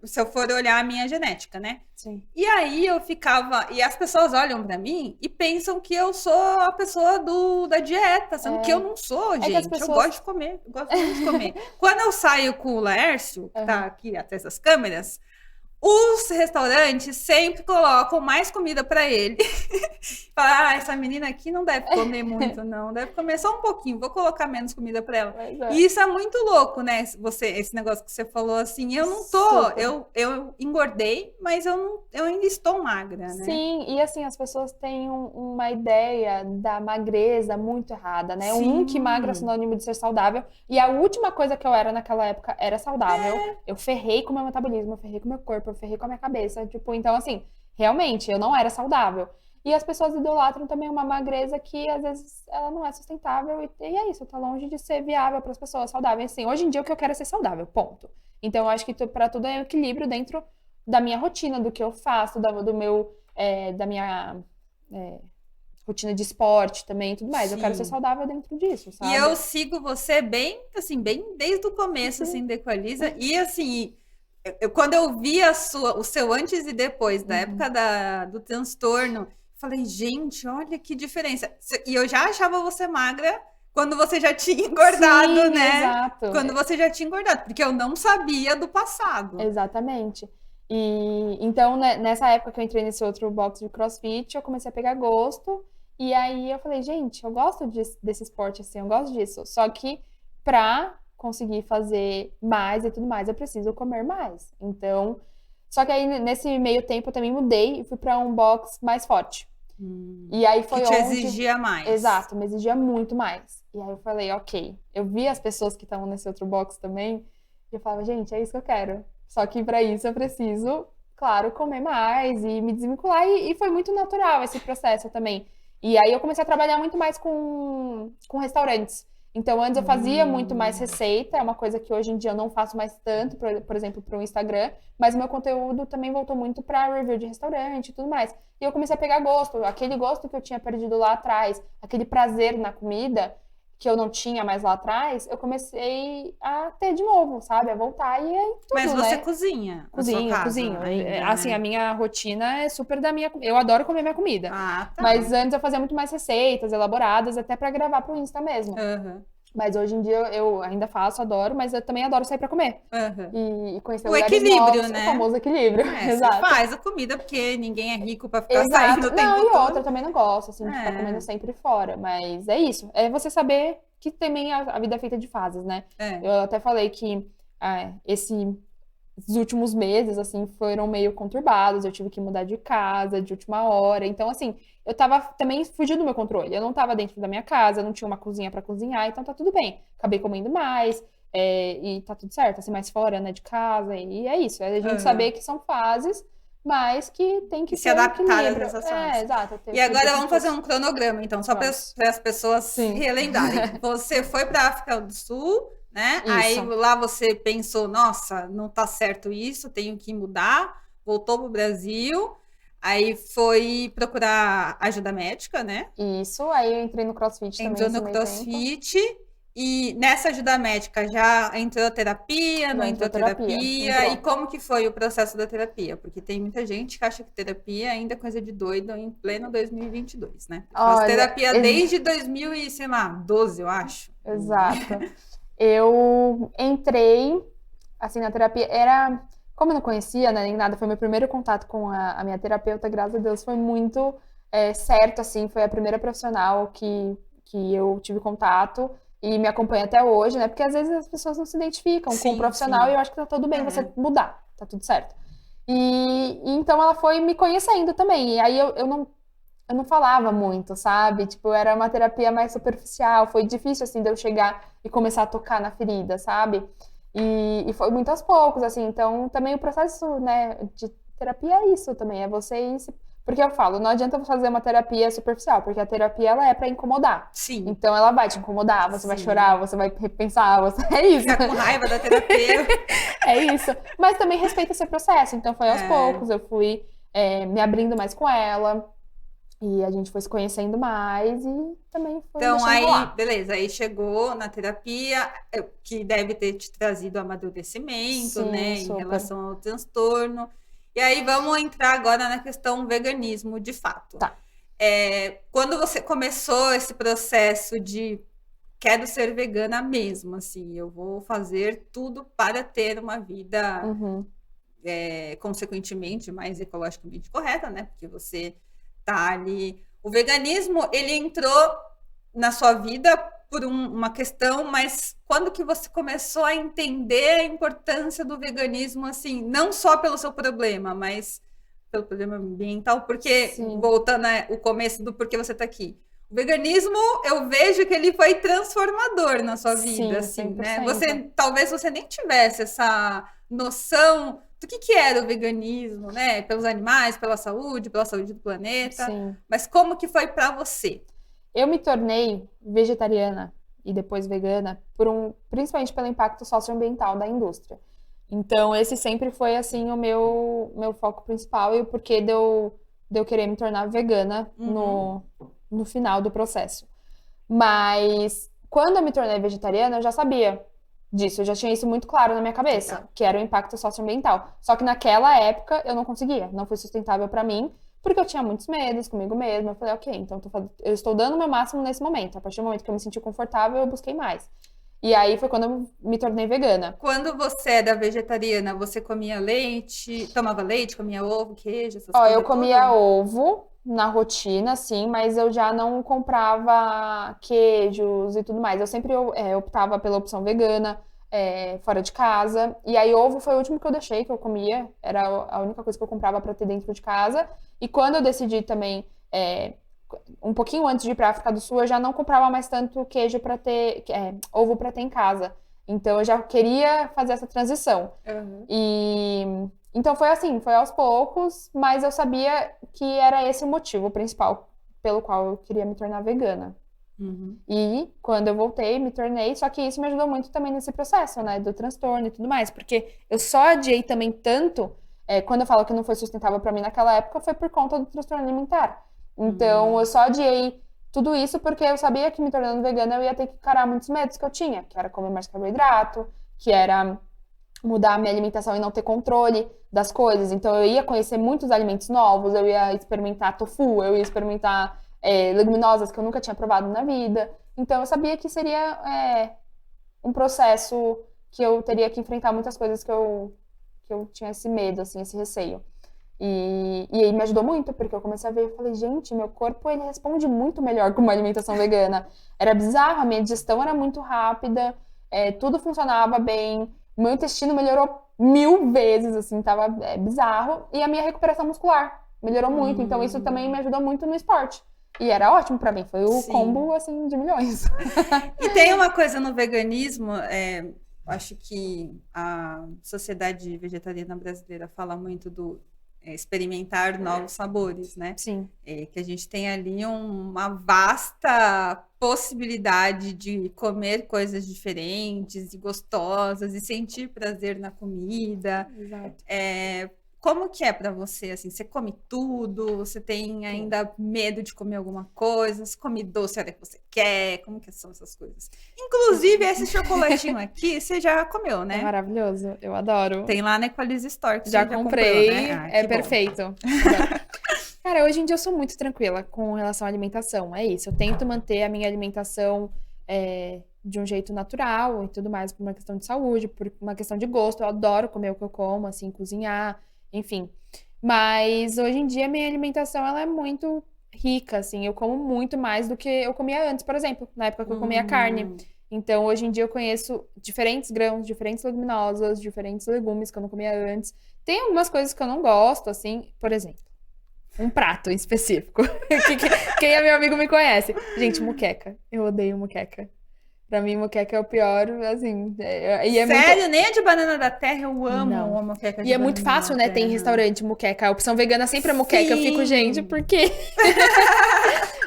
[SPEAKER 1] se eu for olhar a minha genética, né?
[SPEAKER 2] Sim.
[SPEAKER 1] E aí eu ficava, e as pessoas olham pra mim e pensam que eu sou a pessoa da dieta, sendo que eu não sou, gente. Eu gosto de comer, gosto muito de comer. Quando eu saio com o Laércio, que tá aqui atrás das câmeras, os restaurantes sempre colocam mais comida para ele. Fala, essa menina aqui não deve comer muito, não. Deve comer só um pouquinho. Vou colocar menos comida para ela. E isso é muito louco, né? Esse negócio que você falou assim. Eu não tô... Eu engordei, mas eu ainda estou magra, né?
[SPEAKER 2] Sim, e assim, as pessoas têm uma ideia da magreza muito errada, né? Que magra é sinônimo de ser saudável. E a última coisa que eu era naquela época era saudável. Eu ferrei com o meu metabolismo, eu ferrei com o meu corpo, eu ferrei com a minha cabeça. Tipo, então assim, realmente, eu não era saudável. E as pessoas idolatram também uma magreza que, às vezes, ela não é sustentável. E é isso, tá longe de ser viável para as pessoas saudáveis. Assim, hoje em dia, o que eu quero é ser saudável, ponto. Então, eu acho que para tudo é um equilíbrio dentro da minha rotina, do que eu faço, da minha rotina de esporte também e tudo mais. Eu quero ser saudável dentro disso, sabe?
[SPEAKER 1] E eu sigo você bem desde o começo, assim, da Equaliza. E, assim... quando eu vi o seu antes e depois, da época do transtorno, falei, gente, olha que diferença. E eu já achava você magra quando você já tinha engordado, né?
[SPEAKER 2] Exato.
[SPEAKER 1] Quando você já tinha engordado, porque eu não sabia do passado.
[SPEAKER 2] Exatamente. E então, né, nessa época que eu entrei nesse outro box de CrossFit, eu comecei a pegar gosto. E aí eu falei, gente, eu gosto desse esporte, assim, eu gosto disso. Só que pra conseguir fazer mais e tudo mais, eu preciso comer mais. Então, só que aí nesse meio tempo eu também mudei e fui pra um box mais forte. E aí foi
[SPEAKER 1] que te exigia mais.
[SPEAKER 2] Exato, me exigia muito mais. E aí eu falei, ok. Eu vi as pessoas que estavam nesse outro box também e eu falava, gente, é isso que eu quero. Só que pra isso eu preciso, claro, comer mais e me desvincular. E foi muito natural esse processo também. E aí eu comecei a trabalhar muito mais com restaurantes. Então, antes eu fazia muito mais receita, é uma coisa que hoje em dia eu não faço mais tanto, por exemplo, para o Instagram, mas o meu conteúdo também voltou muito para review de restaurante e tudo mais. E eu comecei a pegar gosto, aquele gosto que eu tinha perdido lá atrás, aquele prazer na comida que eu não tinha mais lá atrás, eu comecei a ter de novo, sabe? A voltar e aí tudo,
[SPEAKER 1] mas você
[SPEAKER 2] né?
[SPEAKER 1] cozinha?
[SPEAKER 2] Cozinho.
[SPEAKER 1] Ainda,
[SPEAKER 2] assim, a minha rotina é super da minha... Eu adoro comer minha comida.
[SPEAKER 1] Tá.
[SPEAKER 2] Mas antes eu fazia muito mais receitas elaboradas, até pra gravar pro Insta mesmo. Mas hoje em dia eu ainda faço, adoro, mas eu também adoro sair pra comer. E conhecer lugares
[SPEAKER 1] equilíbrio,
[SPEAKER 2] novos,
[SPEAKER 1] né?
[SPEAKER 2] O famoso equilíbrio. Exato.
[SPEAKER 1] Você faz a comida, porque ninguém é rico pra ficar saindo o tempo todo.
[SPEAKER 2] E outra, eu também não gosto, assim, de ficar comendo sempre fora. Mas é isso. É você saber que também a vida é feita de fases, né? Eu até falei que esse os últimos meses, assim, foram meio conturbados, eu tive que mudar de casa de última hora. Então, assim, eu tava também fugindo do meu controle. Eu não tava dentro da minha casa, não tinha uma cozinha pra cozinhar, então tá tudo bem. Acabei comendo mais, e tá tudo certo, assim, mais fora, né, de casa, e é isso. É a gente saber que são fases, mas que tem que
[SPEAKER 1] E se
[SPEAKER 2] ter um
[SPEAKER 1] adaptar às
[SPEAKER 2] equilíbrio.
[SPEAKER 1] sensações.
[SPEAKER 2] Exato.
[SPEAKER 1] E agora vamos fazer um cronograma, então, só para
[SPEAKER 2] Vamos.
[SPEAKER 1] as pessoas
[SPEAKER 2] Sim.
[SPEAKER 1] relembrarem. Você foi para a África do Sul, né? Aí
[SPEAKER 2] Isso.
[SPEAKER 1] lá você pensou, nossa, não tá certo isso, tenho que mudar. Voltou para o Brasil, aí foi procurar ajuda médica, né?
[SPEAKER 2] Isso, aí eu entrei no CrossFit também
[SPEAKER 1] Entrou
[SPEAKER 2] nesse
[SPEAKER 1] no
[SPEAKER 2] meio tempo.
[SPEAKER 1] CrossFit. E nessa ajuda médica já entrou terapia, não
[SPEAKER 2] Já
[SPEAKER 1] entrou
[SPEAKER 2] entrou terapia,
[SPEAKER 1] terapia? E
[SPEAKER 2] entrou.
[SPEAKER 1] como que foi o processo da terapia? Porque tem muita gente que acha que terapia ainda é coisa de doido em pleno 2022, né? Eu faço
[SPEAKER 2] Olha,
[SPEAKER 1] terapia desde 2012, eu acho.
[SPEAKER 2] exato. Eu entrei, assim, na terapia, como eu não conhecia, né, nem nada, foi meu primeiro contato com a minha terapeuta, graças a Deus, foi muito certo, assim, foi a primeira profissional que eu tive contato e me acompanha até hoje, né, porque às vezes as pessoas não se identificam com o
[SPEAKER 1] Sim,
[SPEAKER 2] profissional
[SPEAKER 1] sim.
[SPEAKER 2] e eu acho que tá tudo bem você mudar, tá tudo certo. E então ela foi me conhecendo também, e aí eu não falava muito, sabe? Tipo, era uma terapia mais superficial, foi difícil, assim, de eu chegar e começar a tocar na ferida, sabe? E foi muito aos poucos, assim, então também o processo, né, de terapia é isso também, é você ir se... Porque eu falo, não adianta fazer uma terapia superficial, porque a terapia, ela é pra incomodar.
[SPEAKER 1] Sim.
[SPEAKER 2] Então ela vai te incomodar, você vai
[SPEAKER 1] Sim.
[SPEAKER 2] chorar, você vai repensar, é isso.
[SPEAKER 1] Ficar com raiva da terapia.
[SPEAKER 2] É isso. Mas também respeita esse processo, então foi aos poucos, eu fui me abrindo mais com ela, e a gente foi se conhecendo mais e também foi
[SPEAKER 1] Então,
[SPEAKER 2] deixando
[SPEAKER 1] aí,
[SPEAKER 2] rolar.
[SPEAKER 1] beleza, aí chegou na terapia, que deve ter te trazido amadurecimento,
[SPEAKER 2] Sim,
[SPEAKER 1] né, em
[SPEAKER 2] super.
[SPEAKER 1] relação ao transtorno. E aí, vamos entrar agora na questão veganismo, de fato.
[SPEAKER 2] Tá.
[SPEAKER 1] Quando você começou esse processo de quero ser vegana mesmo, assim, eu vou fazer tudo para ter uma vida, consequentemente, mais ecologicamente correta, né, porque você tá ali... O veganismo, ele entrou na sua vida por uma questão, mas quando que você começou a entender a importância do veganismo, assim, não só pelo seu problema, mas pelo problema ambiental, porque,
[SPEAKER 2] Sim.
[SPEAKER 1] voltando ao começo do porquê você está aqui, o veganismo, eu vejo que ele foi transformador na sua vida, assim, né?
[SPEAKER 2] 100%.
[SPEAKER 1] Talvez você nem tivesse essa noção do que era o veganismo, né? Pelos animais, pela saúde do planeta.
[SPEAKER 2] Sim.
[SPEAKER 1] Mas como que foi para você?
[SPEAKER 2] Eu me tornei vegetariana e depois vegana principalmente pelo impacto socioambiental da indústria. Então, esse sempre foi, assim, o meu foco principal e o porquê de eu querer me tornar vegana no final do processo. Mas, quando eu me tornei vegetariana, eu já sabia disso, eu já tinha isso muito claro na minha cabeça, que era o impacto socioambiental. Só que naquela época eu não conseguia, não foi sustentável para mim, porque eu tinha muitos medos comigo mesma. Eu falei, ok, então eu estou dando o meu máximo nesse momento. A partir do momento que eu me senti confortável, eu busquei mais. E aí foi quando eu me tornei vegana.
[SPEAKER 1] Quando você era vegetariana, você comia leite, tomava leite, comia ovo, queijo, essas
[SPEAKER 2] Ó,
[SPEAKER 1] coisas
[SPEAKER 2] eu comia
[SPEAKER 1] tudo?
[SPEAKER 2] ovo na rotina, sim, mas eu já não comprava queijos e tudo mais. Eu sempre optava pela opção vegana, fora de casa. E aí, ovo foi o último que eu deixei, que eu comia. Era a única coisa que eu comprava para ter dentro de casa. E quando eu decidi também, um pouquinho antes de ir para África do Sul, eu já não comprava mais tanto queijo para ter, ovo para ter em casa. Então, eu já queria fazer essa transição. E então foi assim, foi aos poucos, mas eu sabia que era esse o motivo principal pelo qual eu queria me tornar vegana. E quando eu voltei, me tornei, só que isso me ajudou muito também nesse processo, né, do transtorno e tudo mais, porque eu só adiei também tanto, quando eu falo que não foi sustentável para mim naquela época, foi por conta do transtorno alimentar. Então, eu só adiei tudo isso porque eu sabia que me tornando vegana eu ia ter que encarar muitos medos que eu tinha, que era comer mais carboidrato, que era mudar a minha alimentação e não ter controle das coisas. Então, eu ia conhecer muitos alimentos novos, eu ia experimentar tofu, eu ia experimentar leguminosas que eu nunca tinha provado na vida. Então, eu sabia que seria um processo que eu teria que enfrentar muitas coisas que eu tinha esse medo, assim, esse receio. E aí me ajudou muito, porque eu comecei a ver, eu falei, gente, meu corpo, ele responde muito melhor com uma alimentação vegana. Era bizarro, a minha digestão era muito rápida, tudo funcionava bem, O meu intestino melhorou 1000 vezes, assim, tava bizarro. E a minha recuperação muscular melhorou muito. Então, isso também me ajudou muito no esporte. E era ótimo pra mim. Foi o
[SPEAKER 1] Sim.
[SPEAKER 2] combo, assim, de milhões.
[SPEAKER 1] E tem uma coisa no veganismo, acho que a sociedade vegetariana brasileira fala muito do experimentar novos sabores, né?
[SPEAKER 2] Sim.
[SPEAKER 1] Que a gente tem ali uma vasta possibilidade de comer coisas diferentes e gostosas e sentir prazer na comida.
[SPEAKER 2] Exato.
[SPEAKER 1] Como que é para você, assim, você come tudo? Você tem ainda medo de comer alguma coisa? Você come doce a hora que você quer? Como que são essas coisas? Inclusive, esse chocolatinho aqui, você já comeu, né?
[SPEAKER 2] É maravilhoso, eu adoro.
[SPEAKER 1] Tem lá na Equalize Store que
[SPEAKER 2] Já
[SPEAKER 1] você
[SPEAKER 2] comprei,
[SPEAKER 1] já comprou, né?
[SPEAKER 2] é perfeito. Cara, hoje em dia eu sou muito tranquila com relação à alimentação, é isso. Eu tento manter a minha alimentação de um jeito natural e tudo mais, por uma questão de saúde, por uma questão de gosto. Eu adoro comer o que eu como, assim, cozinhar, enfim. Mas hoje em dia minha alimentação ela é muito rica, assim. Eu como muito mais do que eu comia antes, por exemplo, na época que eu comia carne. Então, hoje em dia eu conheço diferentes grãos, diferentes leguminosas, diferentes legumes que eu não comia antes. Tem algumas coisas que eu não gosto, assim, por exemplo, um prato em específico. Quem é meu amigo me conhece. Gente, moqueca. Eu odeio moqueca. Pra mim, moqueca é o pior, assim.
[SPEAKER 1] Sério? Nem a de banana da terra eu amo
[SPEAKER 2] Não.
[SPEAKER 1] a moqueca de
[SPEAKER 2] E é muito
[SPEAKER 1] banana
[SPEAKER 2] fácil,
[SPEAKER 1] da
[SPEAKER 2] né? Tem
[SPEAKER 1] terra.
[SPEAKER 2] restaurante moqueca. A opção vegana sempre é moqueca. Eu fico,
[SPEAKER 1] Sim.
[SPEAKER 2] gente, por quê?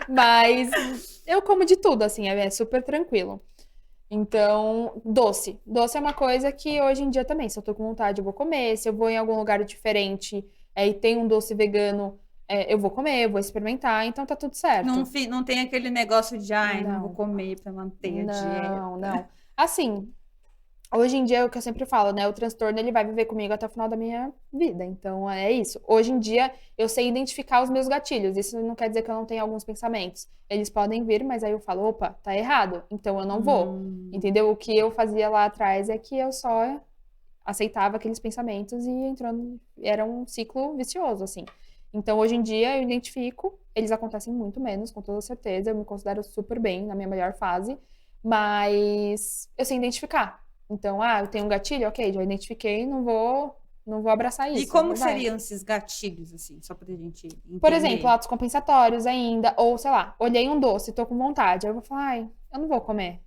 [SPEAKER 2] Mas eu como de tudo, assim, é super tranquilo. Então, doce. Doce é uma coisa que hoje em dia também, se eu tô com vontade, eu vou comer. Se eu vou em algum lugar diferente e tem um doce vegano, eu vou comer, eu vou experimentar. Então tá tudo certo.
[SPEAKER 1] Não tem aquele negócio de, não
[SPEAKER 2] Não.
[SPEAKER 1] vou comer pra manter a dieta.
[SPEAKER 2] Não. Assim, hoje em dia é o que eu sempre falo, né? O transtorno ele vai viver comigo até o final da minha vida. Então é isso. Hoje em dia eu sei identificar os meus gatilhos. Isso não quer dizer que eu não tenha alguns pensamentos. Eles podem vir, mas aí eu falo, opa, tá errado. Então eu não vou. Entendeu? O que eu fazia lá atrás é que eu só aceitava aqueles pensamentos e entrando. Era um ciclo vicioso, assim. Então hoje em dia eu identifico, eles acontecem muito menos, com toda certeza. Eu me considero super bem na minha melhor fase, mas eu sei identificar. Então, eu tenho um gatilho, ok, já identifiquei, não vou abraçar isso.
[SPEAKER 1] E como
[SPEAKER 2] vai.
[SPEAKER 1] seriam esses gatilhos, assim, só pra gente entender?
[SPEAKER 2] Por exemplo, atos compensatórios ainda, ou sei lá, olhei um doce, tô com vontade, aí eu vou falar, eu não vou comer.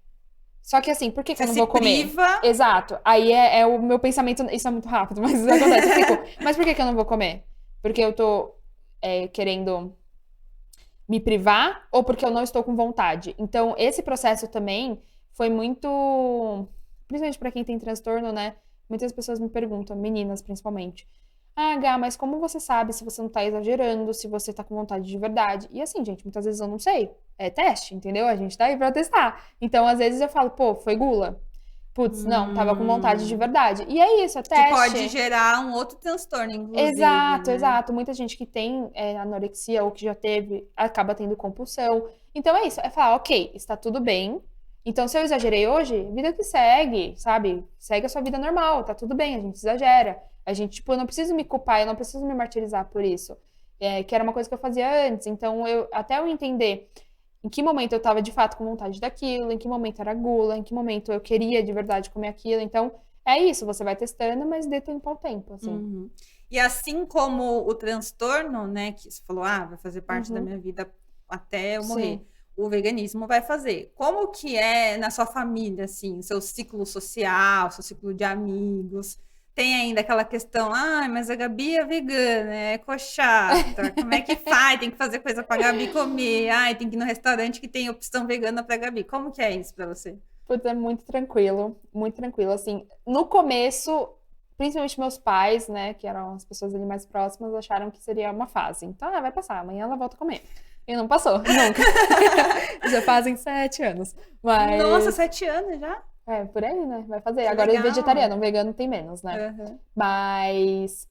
[SPEAKER 2] Só que assim, por que eu não vou comer?
[SPEAKER 1] Priva.
[SPEAKER 2] Exato. Aí é o meu pensamento, isso é muito rápido, mas isso acontece. Eu fico, mas por que eu não vou comer? Porque eu tô querendo me privar ou porque eu não estou com vontade? Então, esse processo também foi muito... Principalmente para quem tem transtorno, né? Muitas pessoas me perguntam, meninas principalmente. Gá, mas como você sabe se você não tá exagerando, se você tá com vontade de verdade? E assim, gente, muitas vezes eu não sei. É teste, entendeu? A gente tá aí pra testar. Então, às vezes eu falo, pô, foi gula. Putz, não, tava com vontade de verdade. E é isso, é teste.
[SPEAKER 1] Que pode gerar um outro transtorno, inclusive.
[SPEAKER 2] Exato,
[SPEAKER 1] né?
[SPEAKER 2] Exato. Muita gente que tem anorexia ou que já teve, acaba tendo compulsão. Então é isso, é falar, ok, está tudo bem. Então, se eu exagerei hoje, vida que segue, sabe? Segue a sua vida normal, tá tudo bem, a gente exagera. A gente, tipo, eu não preciso me culpar, eu não preciso me martirizar por isso. Que era uma coisa que eu fazia antes. Então, até eu entender em que momento eu tava de fato com vontade daquilo, em que momento era gula, em que momento eu queria de verdade comer aquilo. Então, é isso, você vai testando, mas dê tempo ao tempo, assim.
[SPEAKER 1] E assim como o transtorno, né, que você falou, vai fazer parte da minha vida até eu morrer.
[SPEAKER 2] Sim.
[SPEAKER 1] O veganismo vai fazer. Como que é na sua família, assim, seu ciclo social, seu ciclo de amigos? Tem ainda aquela questão, mas a Gabi é vegana, é coxata, como é que faz? Tem que fazer coisa pra Gabi comer, tem que ir no restaurante que tem opção vegana pra Gabi. Como que é isso pra você?
[SPEAKER 2] Putz, é muito tranquilo, assim. No começo, principalmente meus pais, né, que eram as pessoas ali mais próximas, acharam que seria uma fase. Então, vai passar, amanhã ela volta a comer. E não passou, nunca. Já fazem 7 anos. Mas...
[SPEAKER 1] Nossa, 7 anos já?
[SPEAKER 2] Por aí, né? Vai fazer.
[SPEAKER 1] Que
[SPEAKER 2] Agora
[SPEAKER 1] legal.
[SPEAKER 2] é vegetariano, vegano tem menos, né?
[SPEAKER 1] Uhum.
[SPEAKER 2] Mas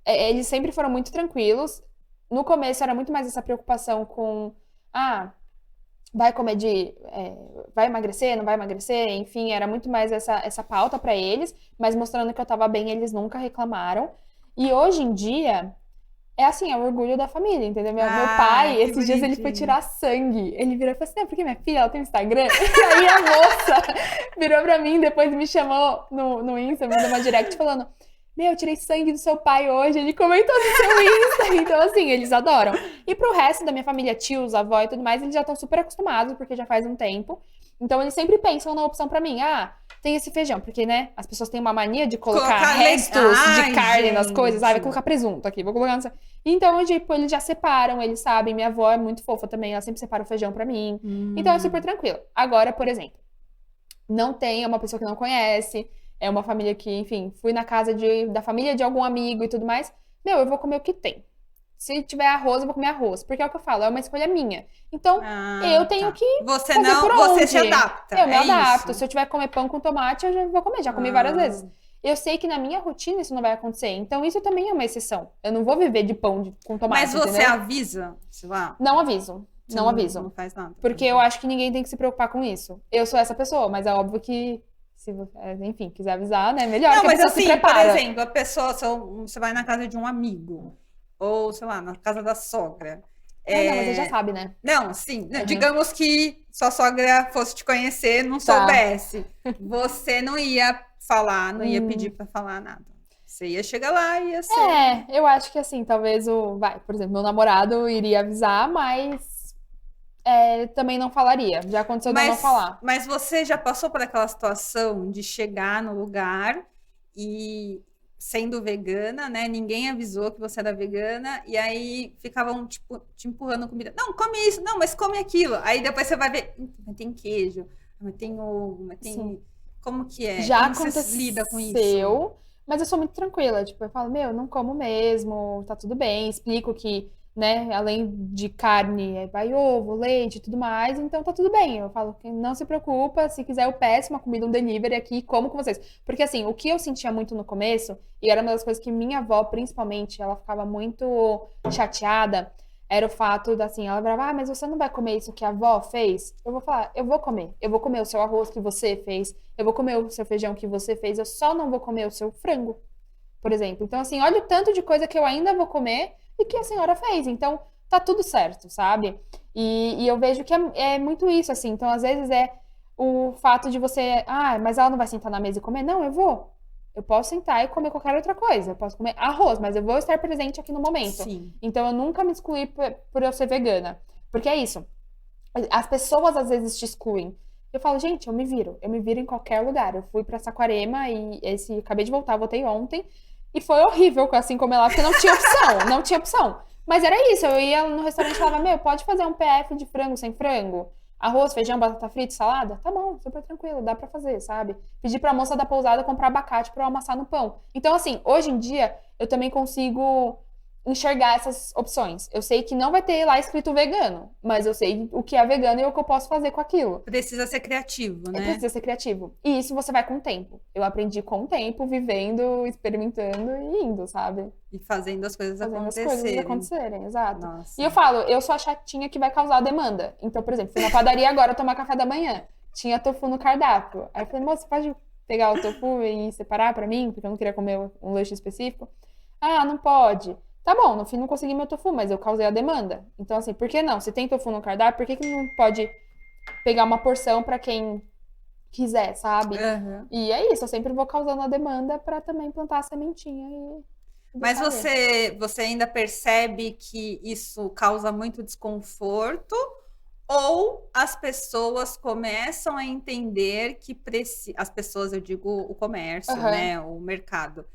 [SPEAKER 2] eles sempre foram muito tranquilos. No começo era muito mais essa preocupação com vai comer vai emagrecer, não vai emagrecer, enfim, era muito mais essa pauta pra eles, mas mostrando que eu tava bem, eles nunca reclamaram. E hoje em dia, É assim, é o orgulho da família, entendeu? Meu
[SPEAKER 1] Ah,
[SPEAKER 2] pai,
[SPEAKER 1] que
[SPEAKER 2] esses dias ele foi
[SPEAKER 1] bonitinho.
[SPEAKER 2] tirar sangue. Ele virou e falou assim: "É porque minha filha, ela tem um Instagram?" E aí a moça virou pra mim, depois me chamou no Insta, me mandou uma direct falando: "Meu, eu tirei sangue do seu pai hoje, ele comentou no seu Insta." Então, assim, eles adoram. E pro resto da minha família, tios, avó e tudo mais, eles já estão super acostumados, porque já faz um tempo. Então, eles sempre pensam na opção pra mim: "Ah, tem esse feijão", porque, né, as pessoas têm uma mania de colocar
[SPEAKER 1] Colocar
[SPEAKER 2] restos de
[SPEAKER 1] Ai,
[SPEAKER 2] carne nas coisas. Ah, vai
[SPEAKER 1] gente.
[SPEAKER 2] colocar presunto aqui, vou colocar. Então, tipo, eles já separam, eles sabem. Minha avó é muito fofa também, ela sempre separa o feijão pra mim. Então é super
[SPEAKER 1] Hum.
[SPEAKER 2] tranquilo. Agora, por exemplo, não tem, é uma pessoa que não conhece, é uma família que, enfim, fui na casa da família de algum amigo e tudo mais. Meu, eu vou comer o que tem. Se tiver arroz, eu vou comer arroz. Porque é o que eu falo, é uma escolha minha. Então, eu
[SPEAKER 1] Ah,
[SPEAKER 2] tenho
[SPEAKER 1] tá.
[SPEAKER 2] que
[SPEAKER 1] Você
[SPEAKER 2] fazer por
[SPEAKER 1] não, você se
[SPEAKER 2] onde.
[SPEAKER 1] adapta,
[SPEAKER 2] Eu me
[SPEAKER 1] é
[SPEAKER 2] adapto.
[SPEAKER 1] isso.
[SPEAKER 2] Se eu tiver que comer pão com tomate, eu já vou comer. Já comi várias
[SPEAKER 1] Ah,
[SPEAKER 2] vezes. Eu sei que na minha rotina isso não vai acontecer. Então, isso também é uma exceção. Eu não vou viver de pão com
[SPEAKER 1] mas
[SPEAKER 2] tomate,
[SPEAKER 1] você
[SPEAKER 2] entendeu?
[SPEAKER 1] avisa, sei lá,
[SPEAKER 2] Não aviso.
[SPEAKER 1] você
[SPEAKER 2] Não
[SPEAKER 1] não
[SPEAKER 2] aviso.
[SPEAKER 1] faz nada.
[SPEAKER 2] Porque eu acho que ninguém tem que se preocupar com isso. Eu sou essa pessoa, mas é óbvio que, se enfim, quiser avisar, né? Melhor
[SPEAKER 1] Não,
[SPEAKER 2] que a
[SPEAKER 1] mas
[SPEAKER 2] pessoa se
[SPEAKER 1] assim, por
[SPEAKER 2] prepara.
[SPEAKER 1] exemplo, a pessoa, você vai na casa de um amigo, ou sei lá, na casa da sogra.
[SPEAKER 2] Ah, não, mas ele já
[SPEAKER 1] É,
[SPEAKER 2] sabe, né?
[SPEAKER 1] não, sim,
[SPEAKER 2] Uhum.
[SPEAKER 1] digamos que sua sogra fosse te conhecer, não
[SPEAKER 2] Tá.
[SPEAKER 1] soubesse. Você não ia falar, não ia pedir
[SPEAKER 2] Hum.
[SPEAKER 1] para falar nada. Você ia chegar lá e ia ser.
[SPEAKER 2] É, eu acho que assim, talvez por exemplo, meu namorado iria avisar, mas também não falaria. Já aconteceu de eu não falar.
[SPEAKER 1] Mas você já passou por aquela situação de chegar no lugar e sendo vegana, né? Ninguém avisou que você era vegana e aí ficavam tipo te empurrando comida. Não, come isso, não, mas come aquilo. Aí depois você vai ver, mas tem queijo, mas tem ovo, mas
[SPEAKER 2] Sim.
[SPEAKER 1] tem como que é?
[SPEAKER 2] Já
[SPEAKER 1] Como você lida com isso?
[SPEAKER 2] aconteceu, mas eu sou muito tranquila. Tipo, eu falo, meu, não como mesmo, tá tudo bem. Explico que, né, além de carne, vai ovo, leite e tudo mais, então tá tudo bem. Eu falo que não se preocupa, se quiser eu peço uma comida, um delivery aqui, como com vocês. Porque assim, o que eu sentia muito no começo, e era uma das coisas que minha avó, principalmente, ela ficava muito chateada, era o fato da assim, ela falava, ah, mas você não vai comer isso que a avó fez? Eu vou falar, eu vou comer o seu arroz que você fez, eu vou comer o seu feijão que você fez, eu só não vou comer o seu frango, por exemplo. Então, assim, olha o tanto de coisa que eu ainda vou comer e que a senhora fez. Então, tá tudo certo, sabe? E eu vejo que é muito isso, assim. Então, às vezes é o fato de você, ah, mas ela não vai sentar na mesa e comer? Não, eu vou. Eu posso sentar e comer qualquer outra coisa. Eu posso comer arroz, mas eu vou estar presente aqui no momento.
[SPEAKER 1] Sim.
[SPEAKER 2] Então, eu nunca me excluí por eu ser vegana. Porque é isso. As pessoas às vezes te excluem. Eu falo, gente, eu me viro em qualquer lugar. Eu fui pra Saquarema e acabei de voltar, voltei ontem, e foi horrível assim comer lá, porque não tinha opção, não tinha opção. Mas era isso, eu ia no restaurante e falava, meu, pode fazer um PF de frango sem frango? Arroz, feijão, batata frita, salada? Tá bom, super tranquilo, dá pra fazer, sabe? Pedi pra moça da pousada comprar abacate pra eu amassar no pão. Então, assim, hoje em dia, eu também consigo enxergar essas opções. Eu sei que não vai ter lá escrito vegano, mas eu sei o que é vegano e o que eu posso fazer com aquilo.
[SPEAKER 1] Precisa ser criativo, né?
[SPEAKER 2] Precisa ser criativo. E isso você vai com o tempo. Eu aprendi com o tempo, vivendo, experimentando e indo, sabe?
[SPEAKER 1] E fazendo as coisas
[SPEAKER 2] Fazendo as coisas
[SPEAKER 1] acontecerem.
[SPEAKER 2] acontecerem, exato.
[SPEAKER 1] Nossa.
[SPEAKER 2] E eu falo, eu sou a chatinha que vai causar a demanda. Então, por exemplo, fui na padaria agora tomar café da manhã. Tinha tofu no cardápio. Aí eu falei, moça, pode pegar o tofu e separar pra mim? Porque eu não queria comer um lanche específico. Ah, não pode. Tá bom, no fim não consegui meu tofu, mas eu causei a demanda. Então, assim, por que não? Se tem tofu no cardápio, por que que não pode pegar uma porção pra quem quiser, sabe?
[SPEAKER 1] Uhum.
[SPEAKER 2] E é isso, eu sempre vou causando a demanda pra também plantar a sementinha e
[SPEAKER 1] Mas
[SPEAKER 2] deixar ver.
[SPEAKER 1] você ainda percebe que isso causa muito desconforto? Ou as pessoas começam a entender que as pessoas, eu digo o comércio,
[SPEAKER 2] Aham.
[SPEAKER 1] né, o mercado,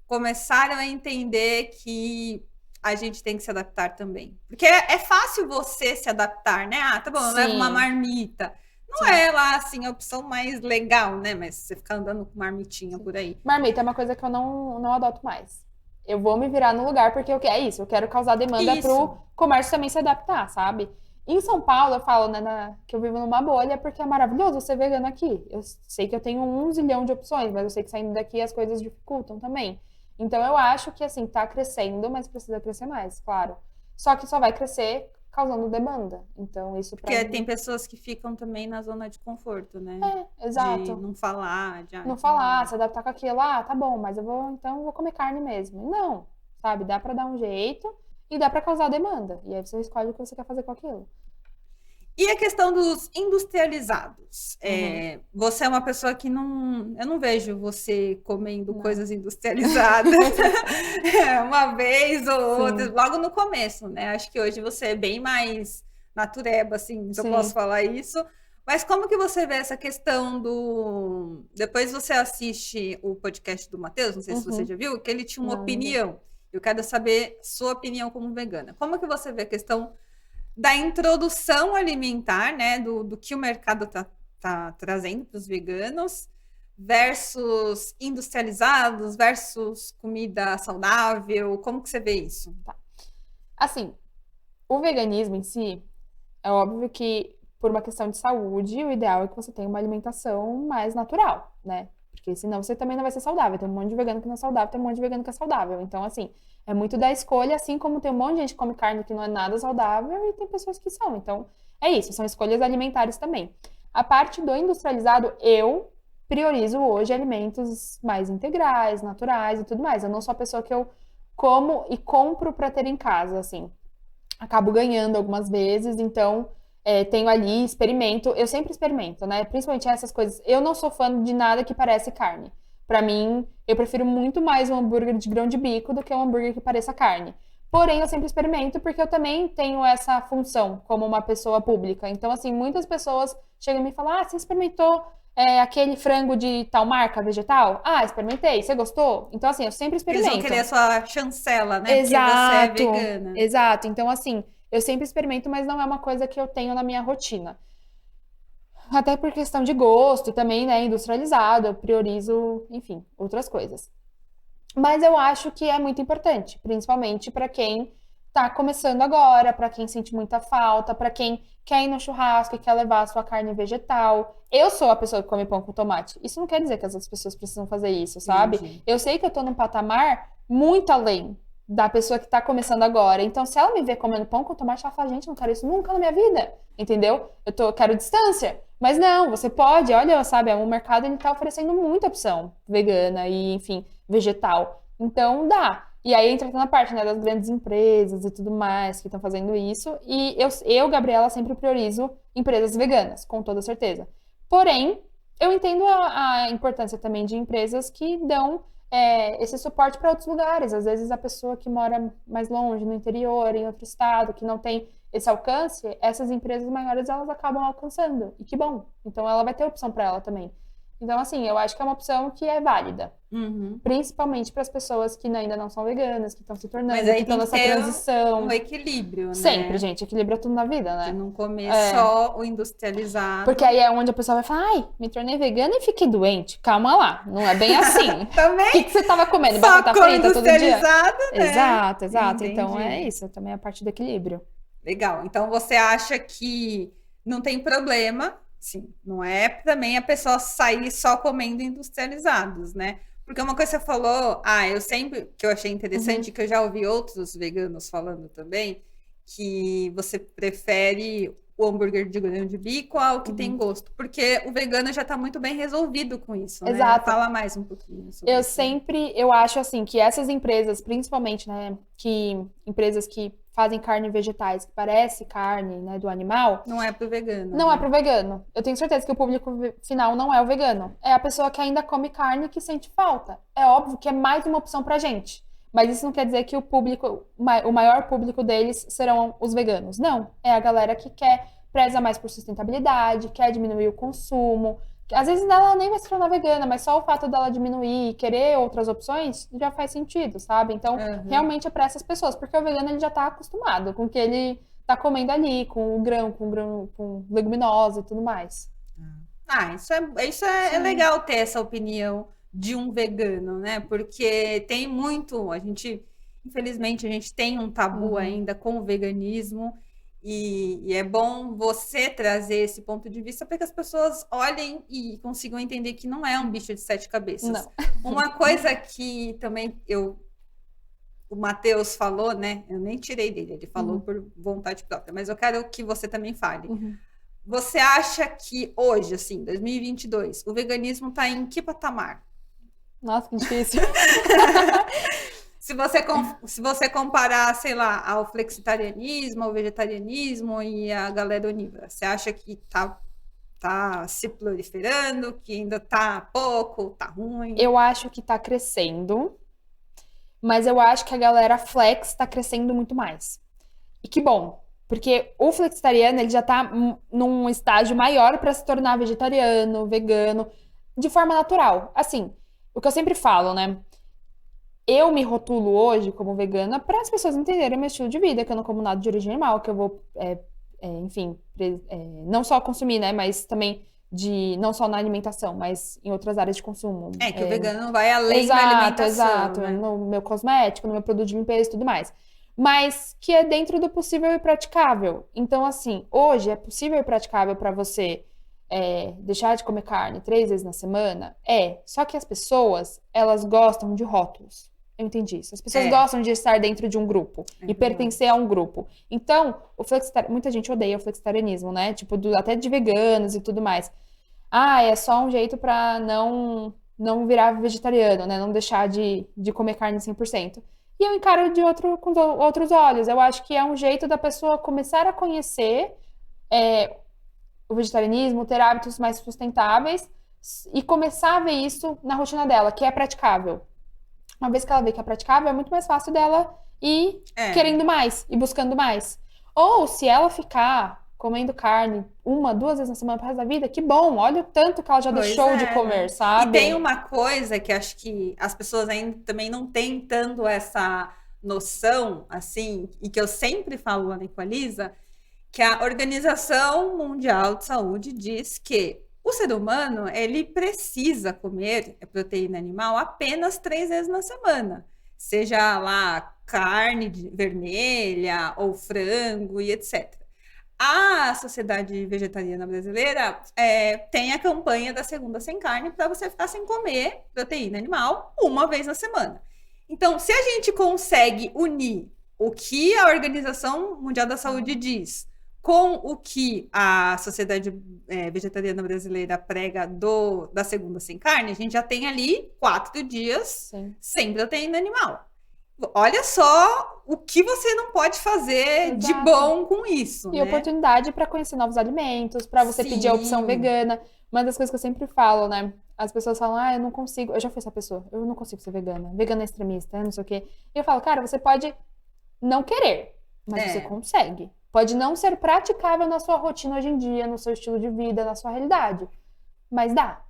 [SPEAKER 1] começaram a entender que a gente tem que se adaptar também. Porque é fácil você se adaptar, né? Ah, tá bom, eu levo uma
[SPEAKER 2] Sim,
[SPEAKER 1] marmita. Não
[SPEAKER 2] sim.
[SPEAKER 1] é lá assim a opção mais legal, né? Mas você ficar andando com marmitinha
[SPEAKER 2] Sim.
[SPEAKER 1] por aí.
[SPEAKER 2] Marmita é uma coisa que eu não adoto mais. Eu vou me virar no lugar porque é isso, eu quero causar demanda
[SPEAKER 1] Isso.
[SPEAKER 2] pro comércio também se adaptar, sabe? Em São Paulo, eu falo, né, que eu vivo numa bolha porque é maravilhoso ser vegano aqui. Eu sei que eu tenho 1 zilhão de opções, mas eu sei que saindo daqui as coisas dificultam também. Então eu acho que assim, tá crescendo, mas precisa crescer mais, claro. Só que só vai crescer causando demanda. Então isso pra
[SPEAKER 1] Porque tem
[SPEAKER 2] mim
[SPEAKER 1] pessoas que ficam também na zona de conforto, né? De
[SPEAKER 2] exato.
[SPEAKER 1] não falar,
[SPEAKER 2] Não
[SPEAKER 1] então não
[SPEAKER 2] falar,
[SPEAKER 1] dá.
[SPEAKER 2] se adaptar com aquilo, ah, tá bom, mas então eu vou comer carne mesmo. Não, sabe? Dá pra dar um jeito. e dá pra causar demanda. E aí você escolhe o que você quer fazer com aquilo.
[SPEAKER 1] E a questão dos industrializados?
[SPEAKER 2] Uhum.
[SPEAKER 1] Você é uma pessoa que não... Eu não vejo você comendo
[SPEAKER 2] Não.
[SPEAKER 1] coisas industrializadas uma vez ou outra,
[SPEAKER 2] Sim.
[SPEAKER 1] logo no começo, né? Acho que hoje você é bem mais natureba, assim, se eu posso
[SPEAKER 2] Sim.
[SPEAKER 1] falar isso. Mas como que você vê essa questão do... Depois você assiste o podcast do Matheus, não sei se você
[SPEAKER 2] Uhum.
[SPEAKER 1] já viu, que ele tinha uma
[SPEAKER 2] Não, não vi.
[SPEAKER 1] opinião. Eu quero saber sua opinião como vegana. Como que você vê a questão da introdução alimentar, né, do que o mercado tá trazendo para os veganos, versus industrializados, versus comida saudável? Como que você vê isso?
[SPEAKER 2] Assim, o veganismo em si, é óbvio que por uma questão de saúde, o ideal é que você tenha uma alimentação mais natural, né? Porque senão você também não vai ser saudável. Tem um monte de vegano que não é saudável, tem um monte de vegano que é saudável. Então, assim, é muito da escolha, assim como tem um monte de gente que come carne que não é nada saudável e tem pessoas que são. Então, é isso, são escolhas alimentares também. A parte do industrializado, eu priorizo hoje alimentos mais integrais, naturais e tudo mais. Eu não sou a pessoa que eu como e compro para ter em casa, assim. Acabo ganhando algumas vezes, então tenho ali, experimento. Eu sempre experimento, né? Principalmente essas coisas. Eu não sou fã de nada que parece carne. Pra mim, eu prefiro muito mais um hambúrguer de grão de bico do que um hambúrguer que pareça carne. Porém, eu sempre experimento porque eu também tenho essa função como uma pessoa pública. Então, assim, muitas pessoas chegam e me falam: ah, você experimentou aquele frango de tal marca vegetal? Ah, experimentei. Você gostou? Então, assim, eu sempre
[SPEAKER 1] Eles vão
[SPEAKER 2] experimento.
[SPEAKER 1] querer a sua chancela, né? Porque você é
[SPEAKER 2] Exato,
[SPEAKER 1] vegana.
[SPEAKER 2] exato. Então, assim, eu sempre experimento, mas não é uma coisa que eu tenho na minha rotina. Até por questão de gosto também, né? Industrializado, eu priorizo, enfim, outras coisas. Mas eu acho que é muito importante, principalmente para quem tá começando agora, para quem sente muita falta, para quem quer ir no churrasco e quer levar a sua carne vegetal. Eu sou a pessoa que come pão com tomate. Isso não quer dizer que as outras pessoas precisam fazer isso, sabe?
[SPEAKER 1] Entendi.
[SPEAKER 2] Eu sei que eu tô num patamar muito além da pessoa que tá começando agora. Então, se ela me ver comendo pão com tomate, ela fala, gente, não quero isso nunca na minha vida. Entendeu? Quero distância. Mas não, você pode, olha, sabe, o mercado ele tá oferecendo muita opção vegana e, enfim, vegetal. Então, dá. E aí entra na parte, né, das grandes empresas e tudo mais que estão fazendo isso. E Gabriela, sempre priorizo empresas veganas, com toda certeza. Porém, eu entendo a importância também de empresas que dão esse suporte para outros lugares. Às vezes a pessoa que mora mais longe, no interior, em outro estado, que não tem esse alcance, essas empresas maiores elas acabam alcançando. E que bom. Então ela vai ter opção para ela também. Então, assim, eu acho que é uma opção que é válida.
[SPEAKER 1] Uhum.
[SPEAKER 2] Principalmente para as pessoas que ainda não são veganas, que estão se tornando,
[SPEAKER 1] Mas
[SPEAKER 2] que
[SPEAKER 1] aí
[SPEAKER 2] estão
[SPEAKER 1] tem que
[SPEAKER 2] nessa
[SPEAKER 1] ter
[SPEAKER 2] transição.
[SPEAKER 1] um equilíbrio, né?
[SPEAKER 2] Sempre, gente, equilibra tudo na vida,
[SPEAKER 1] De
[SPEAKER 2] né?
[SPEAKER 1] não comer só o industrializado.
[SPEAKER 2] Porque aí é onde a pessoa vai falar, ai, me tornei vegana e fiquei doente. Calma lá, não é bem assim.
[SPEAKER 1] Também?
[SPEAKER 2] O que você tava comendo?
[SPEAKER 1] Só
[SPEAKER 2] Batata
[SPEAKER 1] come
[SPEAKER 2] frita todo dia?
[SPEAKER 1] industrializado, né?
[SPEAKER 2] Exato, exato. Então
[SPEAKER 1] Entendi.
[SPEAKER 2] é isso, também é a parte do equilíbrio.
[SPEAKER 1] Legal. Então você acha que não tem problema, sim, não é também a pessoa sair só comendo industrializados, né? Porque uma coisa que você falou, que eu achei interessante, que eu já ouvi outros veganos falando também, que você prefere o hambúrguer de grão de bico ao que tem gosto, porque o vegano já está muito bem resolvido com isso, né?
[SPEAKER 2] Exato.
[SPEAKER 1] Fala mais um pouquinho sobre isso.
[SPEAKER 2] Eu acho assim, que essas empresas, principalmente, né, empresas que fazem carne vegetais, que parece carne, né, do animal.
[SPEAKER 1] Não é pro vegano.
[SPEAKER 2] Não
[SPEAKER 1] né?
[SPEAKER 2] é pro vegano. Eu tenho certeza que o público final não é o vegano. É a pessoa que ainda come carne e que sente falta. É óbvio que é mais uma opção pra gente. Mas isso não quer dizer que o maior público deles serão os veganos. Não. É a galera que preza mais por sustentabilidade, quer diminuir o consumo. Às vezes ela nem vai se tornar vegana, mas só o fato dela diminuir e querer outras opções já faz sentido, sabe? Então, realmente é pra essas pessoas. Porque o vegano ele já tá acostumado com o que ele tá comendo ali, com o grão, com leguminosa e tudo mais.
[SPEAKER 1] Isso é legal ter essa opinião de um vegano, né? Porque tem muito, infelizmente, a gente tem um tabu ainda com o veganismo e é bom você trazer esse ponto de vista para que as pessoas olhem e consigam entender que não é um bicho de sete cabeças.
[SPEAKER 2] Não.
[SPEAKER 1] Uma coisa que também o Matheus falou, né? Eu nem tirei dele, ele falou por vontade própria, mas eu quero que você também fale. Você acha que hoje, assim, 2022, o veganismo está em que patamar?
[SPEAKER 2] Nossa, que difícil.
[SPEAKER 1] Se você comparar, sei lá, ao flexitarianismo, ao vegetarianismo e a galera onívora, você acha que tá se proliferando, que ainda tá pouco, tá ruim?
[SPEAKER 2] Eu acho que tá crescendo, mas eu acho que a galera flex tá crescendo muito mais. E que bom, porque o flexitariano ele já tá num estágio maior para se tornar vegetariano, vegano, de forma natural. Assim, o que eu sempre falo, né? Eu me rotulo hoje como vegana para as pessoas entenderem meu estilo de vida, que eu não como nada de origem animal, que eu vou, enfim, não só consumir, né? Mas também não só na alimentação, mas em outras áreas de consumo.
[SPEAKER 1] É que o vegano vai além da alimentação,
[SPEAKER 2] Exato,
[SPEAKER 1] né?
[SPEAKER 2] no meu cosmético, no meu produto de limpeza e tudo mais. Mas que é dentro do possível e praticável. Então, assim, hoje é possível e praticável para você deixar de comer carne 3 vezes na semana? Só que as pessoas, elas gostam de rótulos. Eu entendi isso. As pessoas gostam de estar dentro de um grupo e pertencer a um grupo. Então, muita gente odeia o flexitarianismo, né? Tipo, até de veganos e tudo mais. É só um jeito pra não virar vegetariano, né? Não deixar de comer carne 100%. E eu encaro com outros olhos. Eu acho que é um jeito da pessoa começar a conhecer o vegetarianismo, ter hábitos mais sustentáveis e começar a ver isso na rotina dela, que é praticável. Uma vez que ela vê que é praticável, é muito mais fácil dela ir querendo mais e buscando mais. Ou se ela ficar comendo carne 1, 2 vezes na semana pro resto da vida, que bom, olha o tanto que ela já deixou de comer, sabe?
[SPEAKER 1] E tem uma coisa que acho que as pessoas ainda também não têm tanto essa noção, assim, e que eu sempre falo lá na Equaliza, que a Organização Mundial de Saúde diz que o ser humano, ele precisa comer proteína animal apenas 3 vezes na semana. Seja lá carne vermelha ou frango e etc. A Sociedade Vegetariana Brasileira tem a campanha da Segunda Sem Carne para você ficar sem comer proteína animal 1 vez na semana. Então, se a gente consegue unir o que a Organização Mundial da Saúde diz com o que a Sociedade Vegetariana Brasileira prega da Segunda Sem Carne, a gente já tem ali 4 dias sem proteína animal. Olha só o que você não pode fazer de bom com isso.
[SPEAKER 2] E
[SPEAKER 1] né?
[SPEAKER 2] Oportunidade para conhecer novos alimentos, para você pedir a opção vegana. Uma das coisas que eu sempre falo, né? As pessoas falam, eu não consigo. Eu já fui essa pessoa, eu não consigo ser vegana. Vegana é extremista, não sei o quê. E eu falo, cara, você pode não querer, mas você consegue. Pode não ser praticável na sua rotina hoje em dia, no seu estilo de vida, na sua realidade. Mas dá.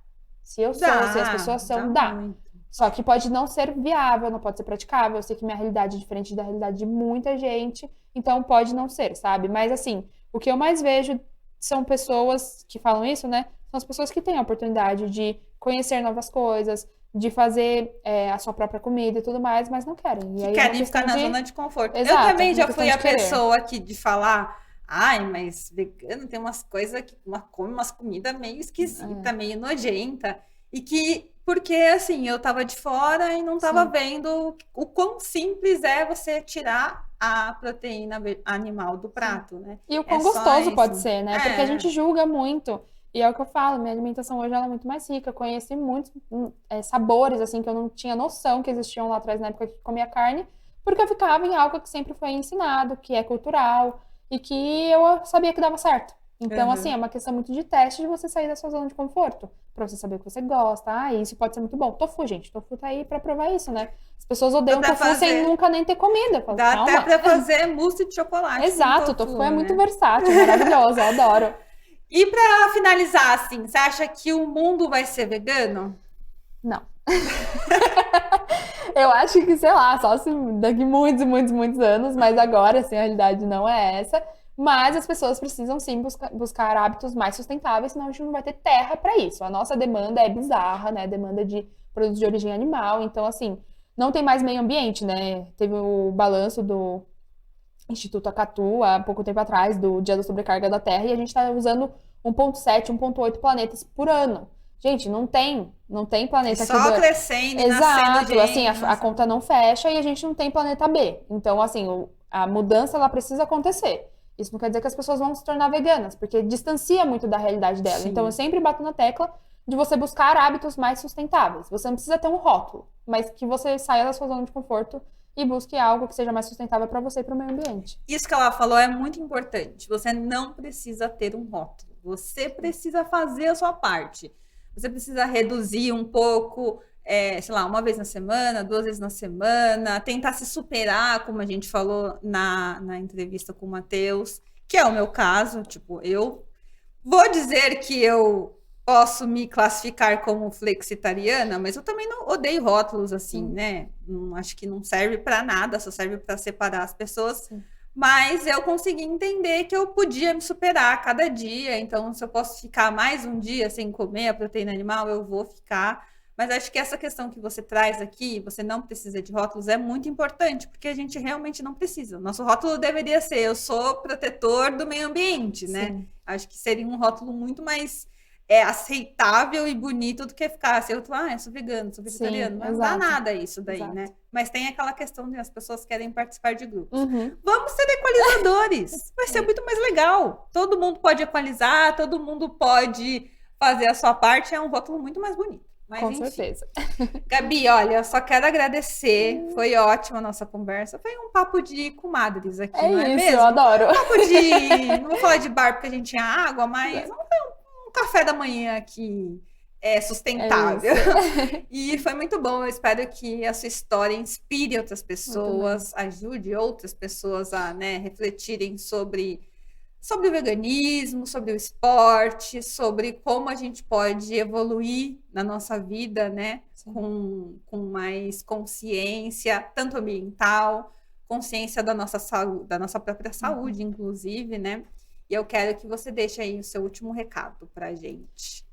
[SPEAKER 2] Se eu sou, se as pessoas são, dá. Muito. Só que pode não ser viável, não pode ser praticável. Eu sei que minha realidade é diferente da realidade de muita gente, então pode não ser, sabe? Mas assim, o que eu mais vejo são pessoas que falam isso, né? São as pessoas que têm a oportunidade de conhecer novas coisas, de fazer a sua própria comida e tudo mais, mas não querem.
[SPEAKER 1] E aí querem ficar na zona de conforto.
[SPEAKER 2] Exato,
[SPEAKER 1] eu também já fui a pessoa aqui de falar, mas vegano tem umas coisas que come umas comidas meio esquisitas, meio nojenta. E que, porque assim, eu tava de fora e não tava vendo o quão simples é você tirar a proteína animal do prato, né?
[SPEAKER 2] E o quão gostoso pode ser, né? Porque a gente julga muito. E é o que eu falo, minha alimentação hoje ela é muito mais rica. Conheci muitos sabores, assim, que eu não tinha noção que existiam lá atrás, na época que comia carne, porque eu ficava em algo que sempre foi ensinado, que é cultural, e que eu sabia que dava certo. Então, assim, é uma questão muito de teste de você sair da sua zona de conforto, pra você saber o que você gosta. Isso pode ser muito bom. Tofu, gente, tofu tá aí pra provar isso, né? As pessoas odeiam tofu sem nunca nem ter comido. Eu falo,
[SPEAKER 1] dá até pra fazer mousse de chocolate.
[SPEAKER 2] Exato, tofu é muito versátil, maravilhoso, eu adoro.
[SPEAKER 1] E pra finalizar, assim, você acha que o mundo vai ser vegano?
[SPEAKER 2] Não. Eu acho que, sei lá, só se daqui muitos, muitos, muitos anos, mas agora, assim, a realidade não é essa. Mas as pessoas precisam, sim, buscar hábitos mais sustentáveis, senão a gente não vai ter terra para isso. A nossa demanda é bizarra, né? Demanda de produtos de origem animal. Então, assim, não tem mais meio ambiente, né? Teve o balanço do Instituto Acatu, há pouco tempo atrás, do Dia da Sobrecarga da Terra, e a gente está usando 1,7, 1,8 planetas por ano. Gente, não tem planeta
[SPEAKER 1] só
[SPEAKER 2] aqui.
[SPEAKER 1] Crescendo e
[SPEAKER 2] nascendo.
[SPEAKER 1] Exato,
[SPEAKER 2] assim, a conta não fecha e a gente não tem planeta B. Então, assim, a mudança, ela precisa acontecer. Isso não quer dizer que as pessoas vão se tornar veganas, porque distancia muito da realidade dela. Sim. Então, eu sempre bato na tecla de você buscar hábitos mais sustentáveis. Você não precisa ter um rótulo, mas que você saia da sua zona de conforto e busque algo que seja mais sustentável para você e para o meio ambiente.
[SPEAKER 1] Isso que ela falou é muito importante. Você não precisa ter um rótulo. Você precisa fazer a sua parte. Você precisa reduzir um pouco, sei lá, uma vez na semana, 2 vezes na semana, tentar se superar, como a gente falou na entrevista com o Matheus, que é o meu caso. Tipo, eu vou dizer que eu posso me classificar como flexitariana, mas eu também não odeio rótulos assim, né? Não, acho que não serve para nada, só serve para separar as pessoas.
[SPEAKER 2] Sim.
[SPEAKER 1] Mas eu consegui entender que eu podia me superar a cada dia. Então, se eu posso ficar mais um dia sem comer a proteína animal, eu vou ficar. Mas acho que essa questão que você traz aqui, você não precisa de rótulos, é muito importante, porque a gente realmente não precisa. O nosso rótulo deveria ser: eu sou protetor do meio ambiente, né?
[SPEAKER 2] Sim.
[SPEAKER 1] Acho que seria um rótulo muito mais aceitável e bonito do que ficar assim, eu sou vegano, sou vegetariano. Não dá nada isso daí, né? Mas tem aquela questão de as pessoas querem participar de grupos. Vamos ser equalizadores. Vai ser muito mais legal. Todo mundo pode equalizar, todo mundo pode fazer a sua parte. É um rótulo muito mais bonito. Mas,
[SPEAKER 2] com
[SPEAKER 1] enfim.
[SPEAKER 2] certeza.
[SPEAKER 1] Gabi, olha, eu só quero agradecer. Foi ótima a nossa conversa. Foi um papo de comadres aqui, não é
[SPEAKER 2] isso,
[SPEAKER 1] mesmo?
[SPEAKER 2] Eu adoro.
[SPEAKER 1] Um papo de... Não vou falar de bar porque a gente tinha água, mas um café da manhã aqui sustentável. E foi muito bom. Eu espero que a sua história inspire outras pessoas, ajude outras pessoas a refletirem sobre o veganismo, sobre o esporte, sobre como a gente pode evoluir na nossa vida, né? Com mais consciência, tanto ambiental, consciência da nossa saúde, da nossa própria saúde, inclusive, né? E eu quero que você deixe aí o seu último recado pra gente.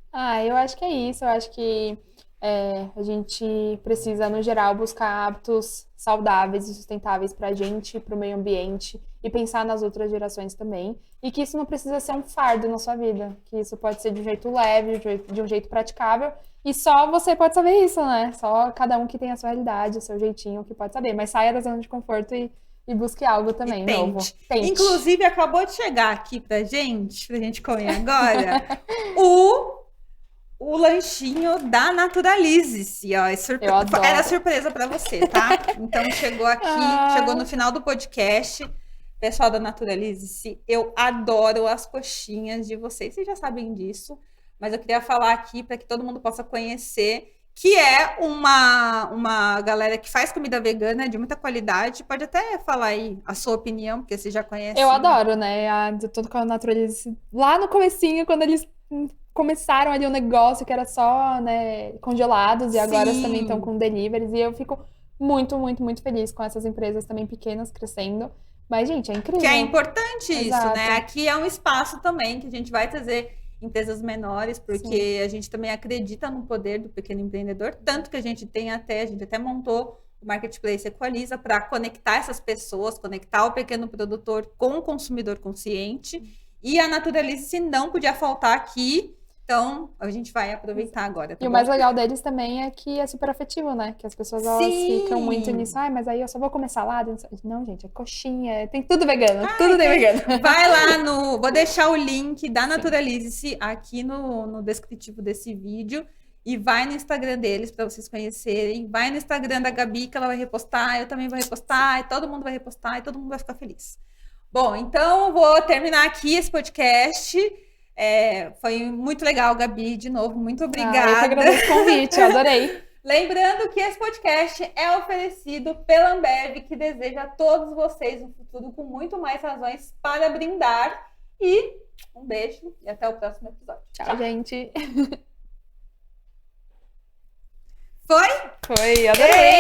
[SPEAKER 2] Eu acho que é isso. Eu acho que a gente precisa, no geral, buscar hábitos saudáveis e sustentáveis pra gente, pro meio ambiente, e pensar nas outras gerações também. E que isso não precisa ser um fardo na sua vida. Que isso pode ser de um jeito leve, de um jeito praticável. E só você pode saber isso, né? Só cada um que tem a sua realidade, o seu jeitinho, que pode saber. Mas saia da zona de conforto e busque algo também novo. Tente.
[SPEAKER 1] Inclusive, acabou de chegar aqui pra gente comer agora, o lanchinho da Naturalize-se, ó. Era surpresa pra você, tá? Então, chegou aqui, chegou no final do podcast. Pessoal da Naturalize-se, eu adoro as coxinhas de vocês. Vocês já sabem disso, mas eu queria falar aqui para que todo mundo possa conhecer, que é uma galera que faz comida vegana de muita qualidade. Pode até falar aí a sua opinião, porque você já conhece.
[SPEAKER 2] Eu adoro, né? Eu tô com a Naturalize lá no comecinho, quando eles começaram ali um negócio que era só, né, congelados, e agora eles também estão com deliveries, e eu fico muito, muito, muito feliz com essas empresas também pequenas crescendo. Mas, gente, é incrível.
[SPEAKER 1] Que é importante isso, né? Aqui é um espaço também que a gente vai trazer empresas menores, porque a gente também acredita no poder do pequeno empreendedor, tanto que a gente até montou o Marketplace Equaliza para conectar essas pessoas, conectar o pequeno produtor com o consumidor consciente. E a Naturalize não podia faltar aqui. Então, a gente vai aproveitar agora.
[SPEAKER 2] E o mais legal deles também é que é super afetivo, né? Que as pessoas elas ficam muito nisso. Mas aí eu só vou comer salada. Não, gente, é coxinha, tem tudo vegano. Tudo tem vegano.
[SPEAKER 1] Vai lá vou deixar o link da Naturalize aqui no descritivo desse vídeo. E vai no Instagram deles para vocês conhecerem. Vai no Instagram da Gabi, que ela vai repostar. Eu também vou repostar. E todo mundo vai repostar. E todo mundo vai ficar feliz. Bom, então vou terminar aqui esse podcast. Foi muito legal, Gabi, de novo, muito obrigada.
[SPEAKER 2] Eu que agradeço o convite, eu adorei.
[SPEAKER 1] Lembrando que esse podcast é oferecido pela Ambev, que deseja a todos vocês um futuro com muito mais razões para brindar. E um beijo e até o próximo episódio.
[SPEAKER 2] Tchau, gente.
[SPEAKER 1] Foi?
[SPEAKER 2] Foi, adorei.